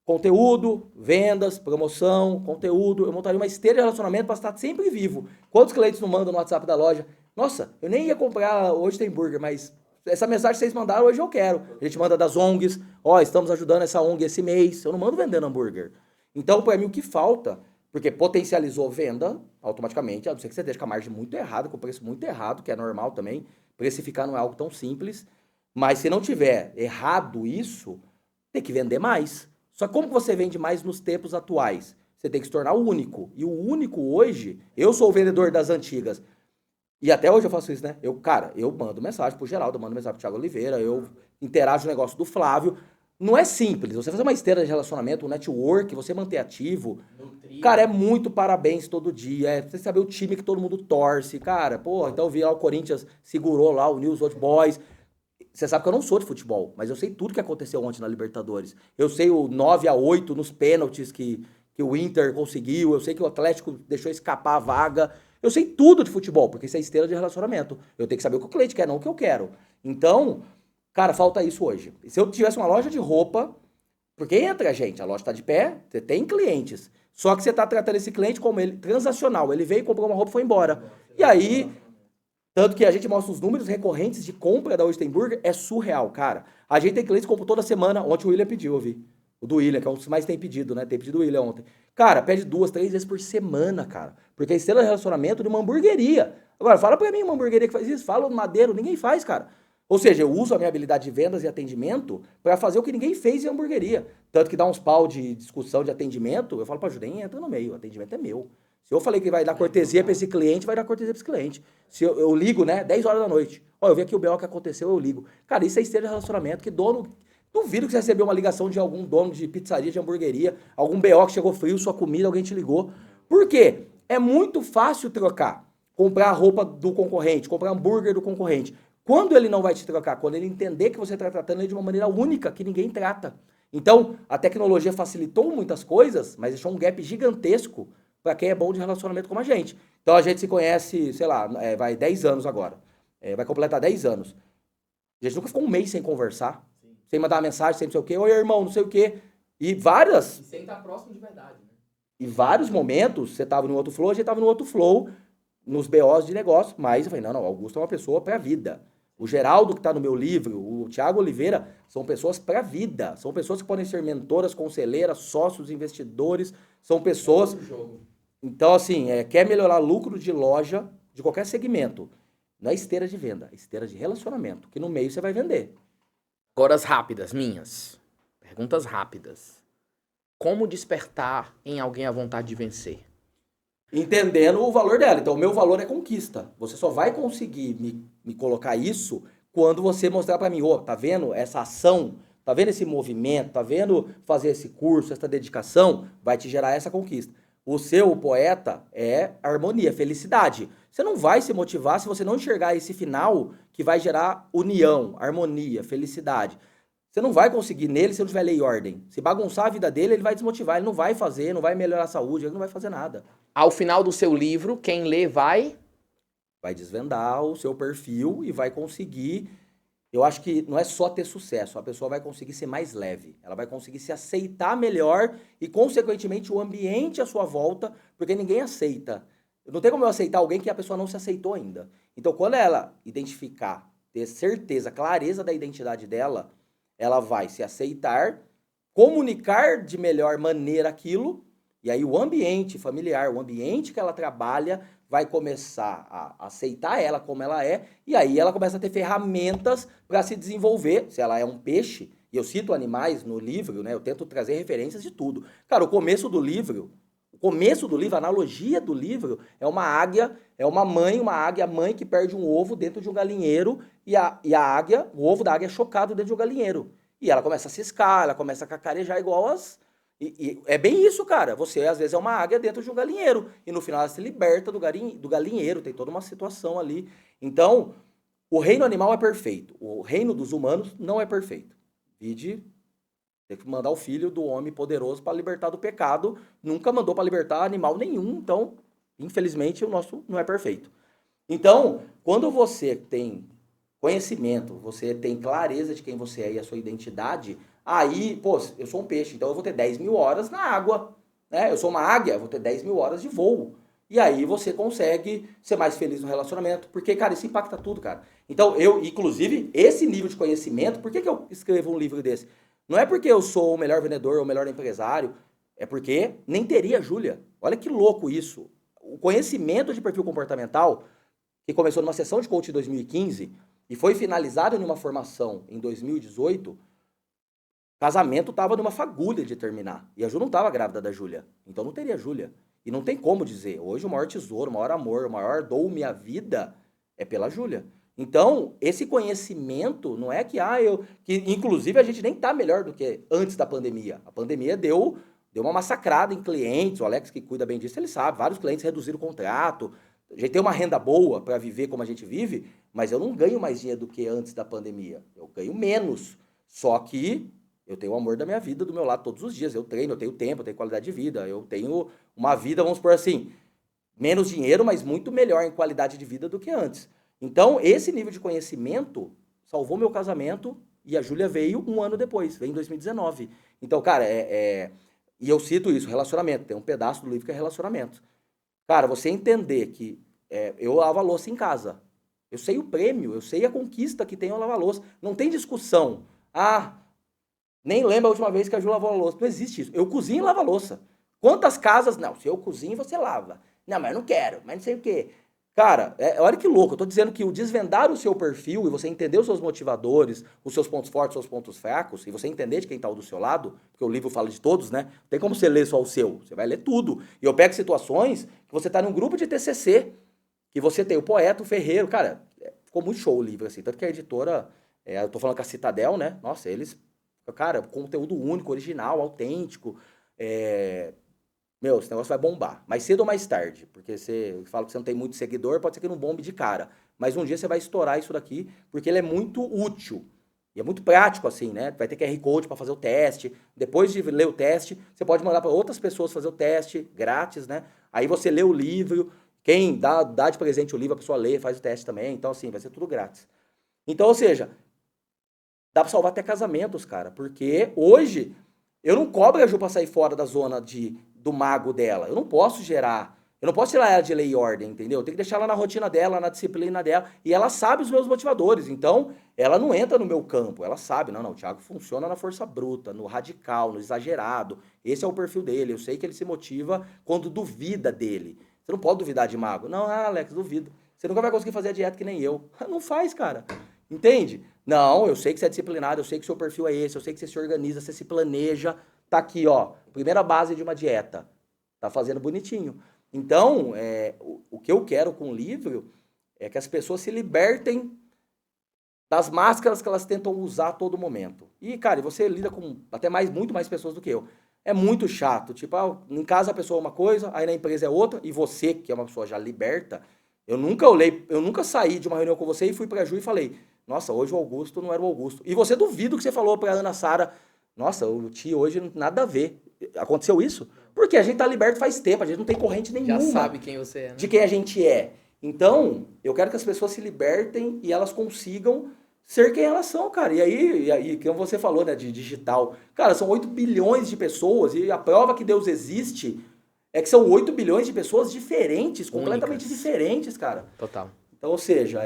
Conteúdo, vendas, promoção, conteúdo. Eu montaria uma esteira de relacionamento para estar sempre vivo. Quantos clientes não mandam no WhatsApp da loja? Nossa, eu nem ia comprar, hoje tem burger, mas essa mensagem que vocês mandaram, hoje eu quero. A gente manda das ONGs, estamos ajudando essa ONG esse mês. Eu não mando vendendo hambúrguer. Então, para mim, o que falta Porque potencializou venda automaticamente, a não ser que você deixe com a margem muito errada, com o preço muito errado, que é normal também. Precificar não é algo tão simples. Mas se não tiver errado isso, tem que vender mais. Só que como que você vende mais nos tempos atuais? Você tem que se tornar único. E o único hoje, eu sou o vendedor das antigas. E até hoje eu faço isso, né? Eu mando mensagem pro Geraldo, eu mando mensagem pro Thiago Oliveira, eu interajo o negócio do Flávio. Não é simples. Você fazer uma esteira de relacionamento, um network, você manter ativo. Cara, é muito parabéns todo dia. É você saber o time que todo mundo torce. Cara, pô, então eu vi lá o Corinthians segurou lá o News Old Boys. Você sabe que eu não sou de futebol, mas eu sei tudo que aconteceu ontem na Libertadores. Eu sei o 9-8 nos pênaltis que o Inter conseguiu. Eu sei que o Atlético deixou escapar a vaga. Eu sei tudo de futebol, porque isso é esteira de relacionamento. Eu tenho que saber o que o cliente quer, não o que eu quero. Então, cara, falta isso hoje. Se eu tivesse uma loja de roupa, porque entra, gente, a loja tá de pé, você tem clientes. Só que você tá tratando esse cliente como ele transacional. Ele veio, comprou uma roupa e foi embora. E aí, tanto que a gente mostra os números recorrentes de compra da Ostenburger, é surreal, cara. A gente tem clientes que compram toda semana. Ontem o William pediu, eu vi. O do William, que é um dos mais tem pedido, né? Tem pedido o William ontem. Cara, pede 2, 3 vezes por semana, cara. Porque é estrela de relacionamento de uma hamburgueria. Agora, fala pra mim uma hamburgueria que faz isso. Fala no Madeiro, ninguém faz, cara. Ou seja, eu uso a minha habilidade de vendas e atendimento para fazer o que ninguém fez em hamburgueria. Tanto que dá uns pau de discussão de atendimento, eu falo pra Judem, entra no meio, o atendimento é meu. Se eu falei que vai dar cortesia para esse cliente, vai dar cortesia para esse cliente. Se eu ligo, né, 10 horas da noite. Ó, eu vi aqui o BO que aconteceu, eu ligo. Cara, isso é esteira de relacionamento, que dono... Duvido que você recebeu uma ligação de algum dono de pizzaria, de hamburgueria, algum BO que chegou frio, sua comida, alguém te ligou. Por quê? É muito fácil trocar. Comprar a roupa do concorrente, comprar hambúrguer do concorrente. Quando ele não vai te trocar? Quando ele entender que você está tratando ele de uma maneira única, que ninguém trata. Então, a tecnologia facilitou muitas coisas, mas deixou um gap gigantesco para quem é bom de relacionamento como a gente. Então, a gente se conhece, sei lá, vai 10 anos agora. Vai completar 10 anos. A gente nunca ficou um mês sem conversar. Sem mandar uma mensagem, sem não sei o quê. Oi, irmão, não sei o quê. E sem estar próximo de verdade, né? E vários momentos, você estava no outro flow, a gente estava no outro flow, nos BOs de negócio. Mas eu falei, não, Augusto é uma pessoa para a vida. O Geraldo, que está no meu livro, o Thiago Oliveira, são pessoas para a vida. São pessoas que podem ser mentoras, conselheiras, sócios, investidores. São pessoas... Então, assim, quer melhorar lucro de loja, de qualquer segmento. Não é esteira de venda, é esteira de relacionamento, que no meio você vai vender. Agora as rápidas, minhas. Perguntas rápidas. Como despertar em alguém a vontade de vencer? Entendendo o valor dela. Então, o meu valor é conquista. Você só vai conseguir me colocar isso quando você mostrar para mim, tá vendo essa ação, tá vendo esse movimento, tá vendo fazer esse curso, essa dedicação, vai te gerar essa conquista. O seu poeta é harmonia, felicidade. Você não vai se motivar se você não enxergar esse final que vai gerar união, harmonia, felicidade. Você não vai conseguir nele se não tiver lei e ordem. Se bagunçar a vida dele, ele vai desmotivar, ele não vai fazer, não vai melhorar a saúde, ele não vai fazer nada. Ao final do seu livro, quem lê vai desvendar o seu perfil e vai conseguir... Eu acho que não é só ter sucesso, a pessoa vai conseguir ser mais leve, ela vai conseguir se aceitar melhor e, consequentemente, o ambiente à sua volta, porque ninguém aceita. Não tem como eu aceitar alguém que a pessoa não se aceitou ainda. Então, quando ela identificar, ter certeza, clareza da identidade dela, ela vai se aceitar, comunicar de melhor maneira aquilo, e aí o ambiente familiar, o ambiente que ela trabalha, vai começar a aceitar ela como ela é, e aí ela começa a ter ferramentas para se desenvolver. Se ela é um peixe, e eu cito animais no livro, né? Eu tento trazer referências de tudo. Cara, o começo do livro, a analogia do livro é uma águia, é uma águia mãe que perde um ovo dentro de um galinheiro, e a águia, o ovo da águia é chocado dentro de um galinheiro. E ela começa a ciscar, ela começa a cacarejar igual as... E é bem isso, cara. Você, às vezes, é uma águia dentro de um galinheiro. E no final ela se liberta do galinheiro. Tem toda uma situação ali. Então, o reino animal é perfeito. O reino dos humanos não é perfeito. Vide, tem que mandar o filho do homem poderoso para libertar do pecado. Nunca mandou para libertar animal nenhum. Então, infelizmente, o nosso não é perfeito. Então, quando você tem conhecimento, você tem clareza de quem você é e a sua identidade... Aí, pô, eu sou um peixe, então eu vou ter 10 mil horas na água, né? Eu sou uma águia, eu vou ter 10 mil horas de voo. E aí você consegue ser mais feliz no relacionamento, porque, cara, isso impacta tudo, cara. Então, inclusive, esse nível de conhecimento, por que eu escrevo um livro desse? Não é porque eu sou o melhor vendedor ou o melhor empresário, É porque nem teria a Júlia. Olha que louco isso. O conhecimento de perfil comportamental, que começou numa sessão de coach em 2015 e foi finalizado em uma formação em 2018, casamento estava numa fagulha de terminar. E a Ju não estava grávida da Júlia. Então não teria a Júlia. E não tem como dizer. Hoje o maior tesouro, o maior amor, o maior dou minha vida é pela Júlia. Então, esse conhecimento não é que, que inclusive a gente nem tá melhor do que antes da pandemia. A pandemia deu uma massacrada em clientes, o Alex que cuida bem disso, ele sabe, vários clientes reduziram o contrato, a gente tem uma renda boa para viver como a gente vive, mas eu não ganho mais dinheiro do que antes da pandemia, eu ganho menos, só que eu tenho o amor da minha vida do meu lado todos os dias, eu treino, eu tenho tempo, eu tenho qualidade de vida, eu tenho uma vida, vamos por assim, menos dinheiro, mas muito melhor em qualidade de vida do que antes. Então, esse nível de conhecimento salvou meu casamento e a Júlia veio um ano depois, veio em 2019. Então, cara, e eu cito isso, relacionamento. Tem um pedaço do livro que é relacionamento. Cara, você entender que eu lavo a louça em casa. Eu sei o prêmio, eu sei a conquista que tem ao lavar a louça. Não tem discussão. Nem lembro a última vez que a Ju lavou a louça. Não existe isso. Eu cozinho e lavo a louça. Quantas casas... Não, se eu cozinho, você lava. Não, mas eu não quero, mas não sei o quê. Cara, olha que louco, eu tô dizendo que o desvendar o seu perfil e você entender os seus motivadores, os seus pontos fortes, os seus pontos fracos, e você entender de quem tá do seu lado, porque o livro fala de todos, né? Não tem como você ler só o seu, você vai ler tudo. E eu pego situações que você tá num grupo de TCC, que você tem o poeta, o ferreiro, cara, ficou muito show o livro, assim, tanto que a editora, eu tô falando com a Citadel, né? Nossa, eles, cara, conteúdo único, original, autêntico, meu, esse negócio vai bombar. Mais cedo ou mais tarde. Porque você fala que você não tem muito seguidor, pode ser que não bombe de cara. Mas um dia você vai estourar isso daqui, porque ele é muito útil. E é muito prático, assim, né? Vai ter QR Code para fazer o teste. Depois de ler o teste, você pode mandar para outras pessoas fazer o teste, grátis, né? Aí você lê o livro. Quem dá de presente o livro, a pessoa lê, faz o teste também. Então, assim, vai ser tudo grátis. Então, ou seja, dá para salvar até casamentos, cara. Porque hoje, eu não cobro a Ju pra sair fora da zona do mago dela. Eu não posso tirar ela de lei e ordem, entendeu? Eu tenho que deixar ela na rotina dela, na disciplina dela, e ela sabe os meus motivadores, então ela não entra no meu campo, ela sabe, não, o Thiago funciona na força bruta, no radical, no exagerado, esse é o perfil dele, eu sei que ele se motiva quando duvida dele. Você não pode duvidar de mago. Não, Alex, duvido. Você nunca vai conseguir fazer a dieta que nem eu. Não faz, cara. Entende? Não, eu sei que você é disciplinado, eu sei que seu perfil é esse, eu sei que você se organiza, você se planeja. Tá aqui, ó, primeira base de uma dieta. Tá fazendo bonitinho. Então, o que eu quero com o livro é que as pessoas se libertem das máscaras que elas tentam usar a todo momento. E, cara, você lida com até muito mais pessoas do que eu. É muito chato. Tipo, em casa a pessoa é uma coisa, aí na empresa é outra, e você, que é uma pessoa já liberta, eu nunca saí de uma reunião com você e fui pra Ju e falei, nossa, hoje o Augusto não era o Augusto. E você duvida o que você falou pra Ana Sara, nossa, o tio hoje nada a ver. Aconteceu isso? Porque a gente tá liberto faz tempo, a gente não tem corrente nenhuma. Já sabe quem você é, né? De quem a gente é. Então, eu quero que as pessoas se libertem e elas consigam ser quem elas são, cara. E aí como você falou, né, de digital. Cara, são 8 bilhões de pessoas e a prova que Deus existe é que são 8 bilhões de pessoas diferentes, completamente diferentes, cara. Total. Então, ou seja,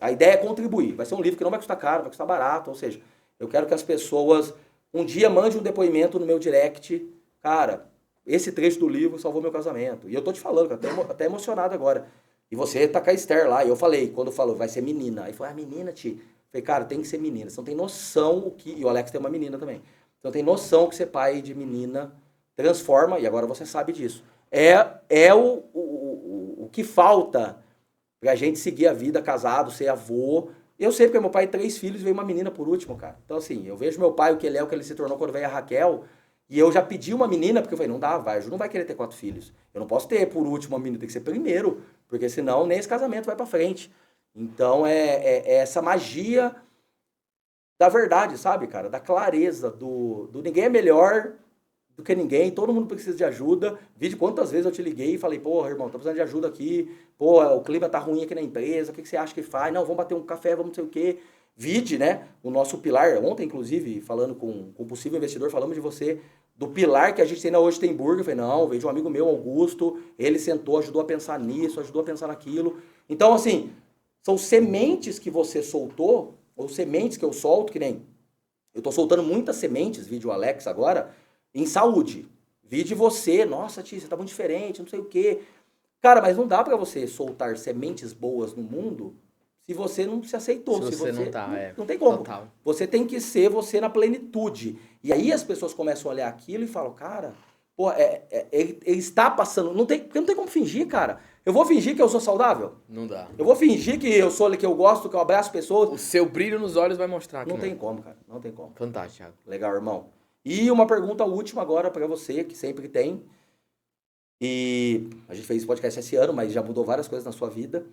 a ideia é contribuir. Vai ser um livro que não vai custar caro, vai custar barato. Ou seja, eu quero que as pessoas um dia mandem um depoimento no meu direct. Cara, esse trecho do livro salvou meu casamento. E eu tô te falando, até emocionado agora. E você tá com a Esther lá. E eu falei, quando falou, vai ser menina. Aí falou, menina, Ti. Falei, cara, tem que ser menina. Você não tem noção o que... E o Alex tem uma menina também. Você não tem noção que ser pai de menina transforma, e agora você sabe disso. O que falta pra gente seguir a vida casado, ser avô. Eu sei porque meu pai tem 3 filhos e veio uma menina por último, cara. Então, assim, eu vejo meu pai, o que ele se tornou quando veio a Raquel, e eu já pedi uma menina, porque eu falei, não dá, a Ju não vai querer ter 4 filhos. Eu não posso ter por último uma menina, tem que ser primeiro, porque senão nem esse casamento vai pra frente. Então, é essa magia da verdade, sabe, cara? Da clareza, do ninguém é melhor do que ninguém, todo mundo precisa de ajuda. Vide quantas vezes eu te liguei e falei, pô, irmão, tô precisando de ajuda aqui, pô, o clima tá ruim aqui na empresa, o que você acha que faz? Não, vamos bater um café, vamos não sei o quê. Vide, né, o nosso pilar, ontem, inclusive, falando com um possível investidor, falamos de você, do pilar que a gente ainda hoje tem burger. Eu falei, não, veio de um amigo meu, Augusto, ele sentou, ajudou a pensar nisso, ajudou a pensar naquilo. Então, assim, são sementes que você soltou, ou sementes que eu solto, que nem... Eu tô soltando muitas sementes, vídeo Alex agora, em saúde. Vi de você, nossa, tia, você tá muito diferente, não sei o quê. Cara, mas não dá pra você soltar sementes boas no mundo se você não se aceitou. Se você não tá, não tem como. Total. Você tem que ser você na plenitude. E aí as pessoas começam a olhar aquilo e falam, cara, pô, ele está passando. Porque não tem como fingir, cara. Eu vou fingir que eu sou saudável? Não dá. Eu vou fingir que eu sou que eu gosto, que eu abraço pessoas? O seu brilho nos olhos vai mostrar que Não tem como, cara. Não tem como. Fantástico, Thiago. Legal, irmão. E uma pergunta última agora pra você, que sempre tem. E a gente fez esse podcast esse ano, mas já mudou várias coisas na sua vida.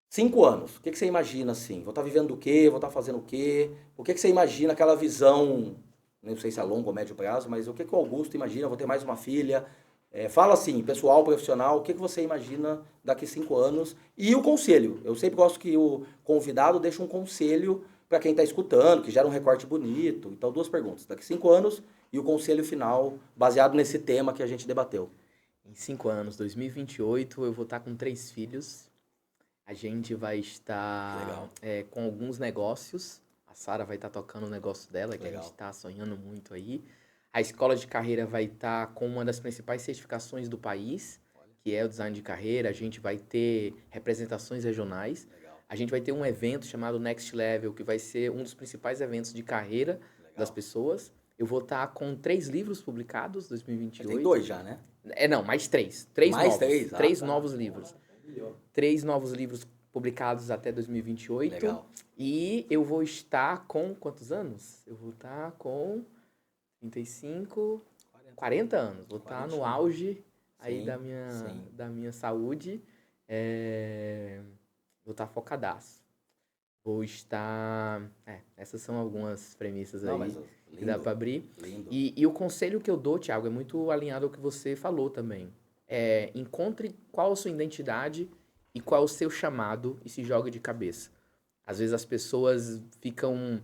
5 anos, o que você imagina assim? Vou estar vivendo do quê? Vou estar fazendo o quê? O que você imagina aquela visão, não sei se é a longo ou médio prazo, mas o que o Augusto imagina? Vou ter mais uma filha. Fala assim, pessoal, profissional, o que você imagina daqui 5 anos? E o conselho. Eu sempre gosto que o convidado deixe um conselho para quem está escutando, que gera um recorte bonito. Então, 2 perguntas. Daqui 5 anos e o conselho final, baseado nesse tema que a gente debateu. Em 5 anos, 2028, eu vou estar com 3 filhos. A gente vai estar com alguns negócios. A Sara vai estar tocando o negócio dela, que a gente está sonhando muito aí. A escola de carreira vai estar com uma das principais certificações do país, que é o design de carreira. A gente vai ter representações regionais. A gente vai ter um evento chamado Next Level, que vai ser um dos principais eventos de carreira das pessoas. Eu vou estar com 3 livros publicados, 2028. Tem 2 já, né? Não, mais 3. 3 mais novos. 3? 3 novos livros. 3 novos livros publicados até 2028. Legal. E eu vou estar com quantos anos? Eu vou estar com 35, 40 anos. Vou estar no auge aí da minha saúde. Vou estar focadaço. Vou estar... essas são algumas premissas aí que dá para abrir. Lindo. E o conselho que eu dou, Thiago, é muito alinhado ao que você falou também. Encontre qual a sua identidade e qual o seu chamado e se jogue de cabeça. Às vezes as pessoas ficam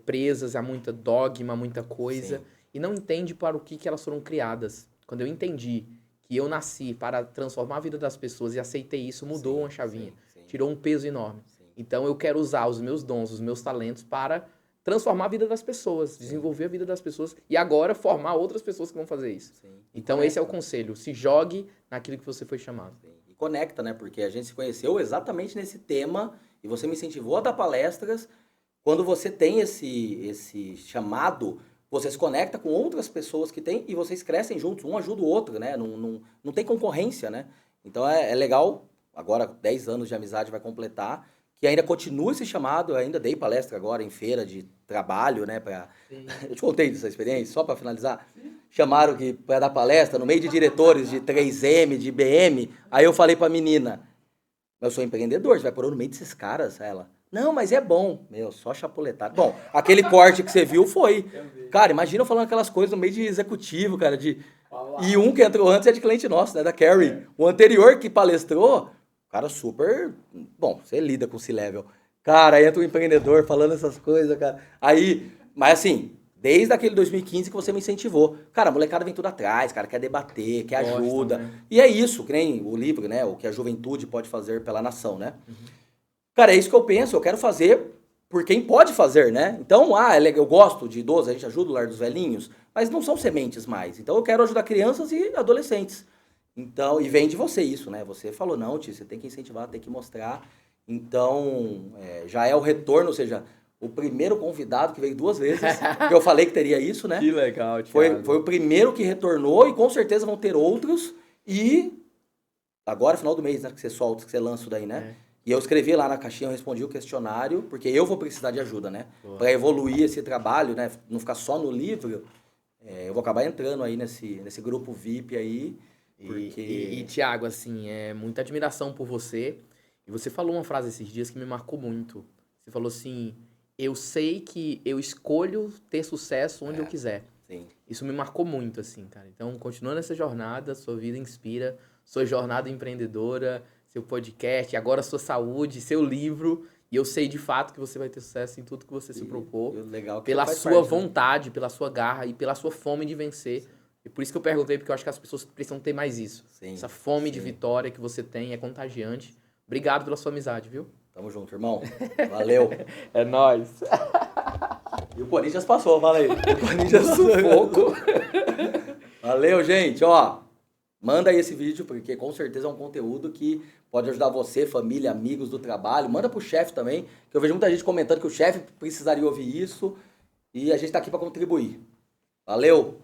presas a muita dogma, muita coisa, e não entendem para o que elas foram criadas. Quando eu entendi que eu nasci para transformar a vida das pessoas e aceitei isso, mudou uma chavinha. Tirou um peso enorme. Então eu quero usar os meus dons, os meus talentos para transformar a vida das pessoas, desenvolver a vida das pessoas e agora formar outras pessoas que vão fazer isso. Então esse é o conselho. Se jogue naquilo que você foi chamado. E conecta, né? Porque a gente se conheceu exatamente nesse tema e você me incentivou a dar palestras. Quando você tem esse chamado, você se conecta com outras pessoas que têm e vocês crescem juntos, um ajuda o outro, né? Não tem concorrência, né? Então é legal, agora 10 anos de amizade vai completar, que ainda continua esse chamado. Eu ainda dei palestra agora em feira de trabalho, né? Eu te contei dessa experiência, só para finalizar. Chamaram para dar palestra no meio de diretores de 3M, de IBM. Aí eu falei para a menina, eu sou empreendedor, você vai pôr no meio desses caras? Ela, não, mas é bom. Meu, só chapuletado. Bom, aquele corte que você viu foi... Cara, imagina eu falando aquelas coisas no meio de executivo, cara, E um que entrou antes é de cliente nosso, né? Da Carrie. O anterior que palestrou... Cara, super... Bom, você lida com o C-Level. Cara, aí entra um empreendedor falando essas coisas, cara. Aí... Mas assim, desde aquele 2015 que você me incentivou. Cara, a molecada vem tudo atrás, cara, quer debater, quer ajuda. Né? E é isso, que nem o livro, né? O que a juventude pode fazer pela nação, né? Cara, é isso que eu penso. Eu quero fazer por quem pode fazer, né? Então, eu gosto de idosos, a gente ajuda o Lar dos Velhinhos, mas não são sementes mais. Então, eu quero ajudar crianças e adolescentes. Então, e vem de você isso, né? Você falou, não, tio, você tem que incentivar, tem que mostrar. Então, já é o retorno, ou seja, o primeiro convidado que veio 2 vezes, que eu falei que teria isso, né? Que legal, Thiago. Foi o primeiro que retornou e com certeza vão ter outros. E agora, final do mês, né? Que você solta, que você lança isso daí, né? E eu escrevi lá na caixinha, eu respondi o questionário, porque eu vou precisar de ajuda, né? Para evoluir esse trabalho, né? Não ficar só no livro, eu vou acabar entrando aí nesse grupo VIP aí. Porque... E Thiago, assim, muita admiração por você. E você falou uma frase esses dias que me marcou muito. Você falou assim, eu sei que eu escolho ter sucesso onde eu quiser. Sim. Isso me marcou muito, assim, cara. Então, continua nessa jornada, sua vida inspira, sua jornada empreendedora, seu podcast, agora sua saúde, seu livro. E eu sei de fato que você vai ter sucesso em tudo que você se propor. Legal, que pela sua vontade, pela sua garra e pela sua fome de vencer. E por isso que eu perguntei, porque eu acho que as pessoas precisam ter mais isso. Essa fome de vitória que você tem é contagiante. Obrigado pela sua amizade, viu? Tamo junto, irmão. Valeu. É nóis. E o Corinthians passou, fala aí. O Corinthians sufoco. Valeu, gente. Ó, manda aí esse vídeo, porque com certeza é um conteúdo que pode ajudar você, família, amigos do trabalho. Manda pro chefe também, que eu vejo muita gente comentando que o chefe precisaria ouvir isso. E a gente tá aqui para contribuir. Valeu!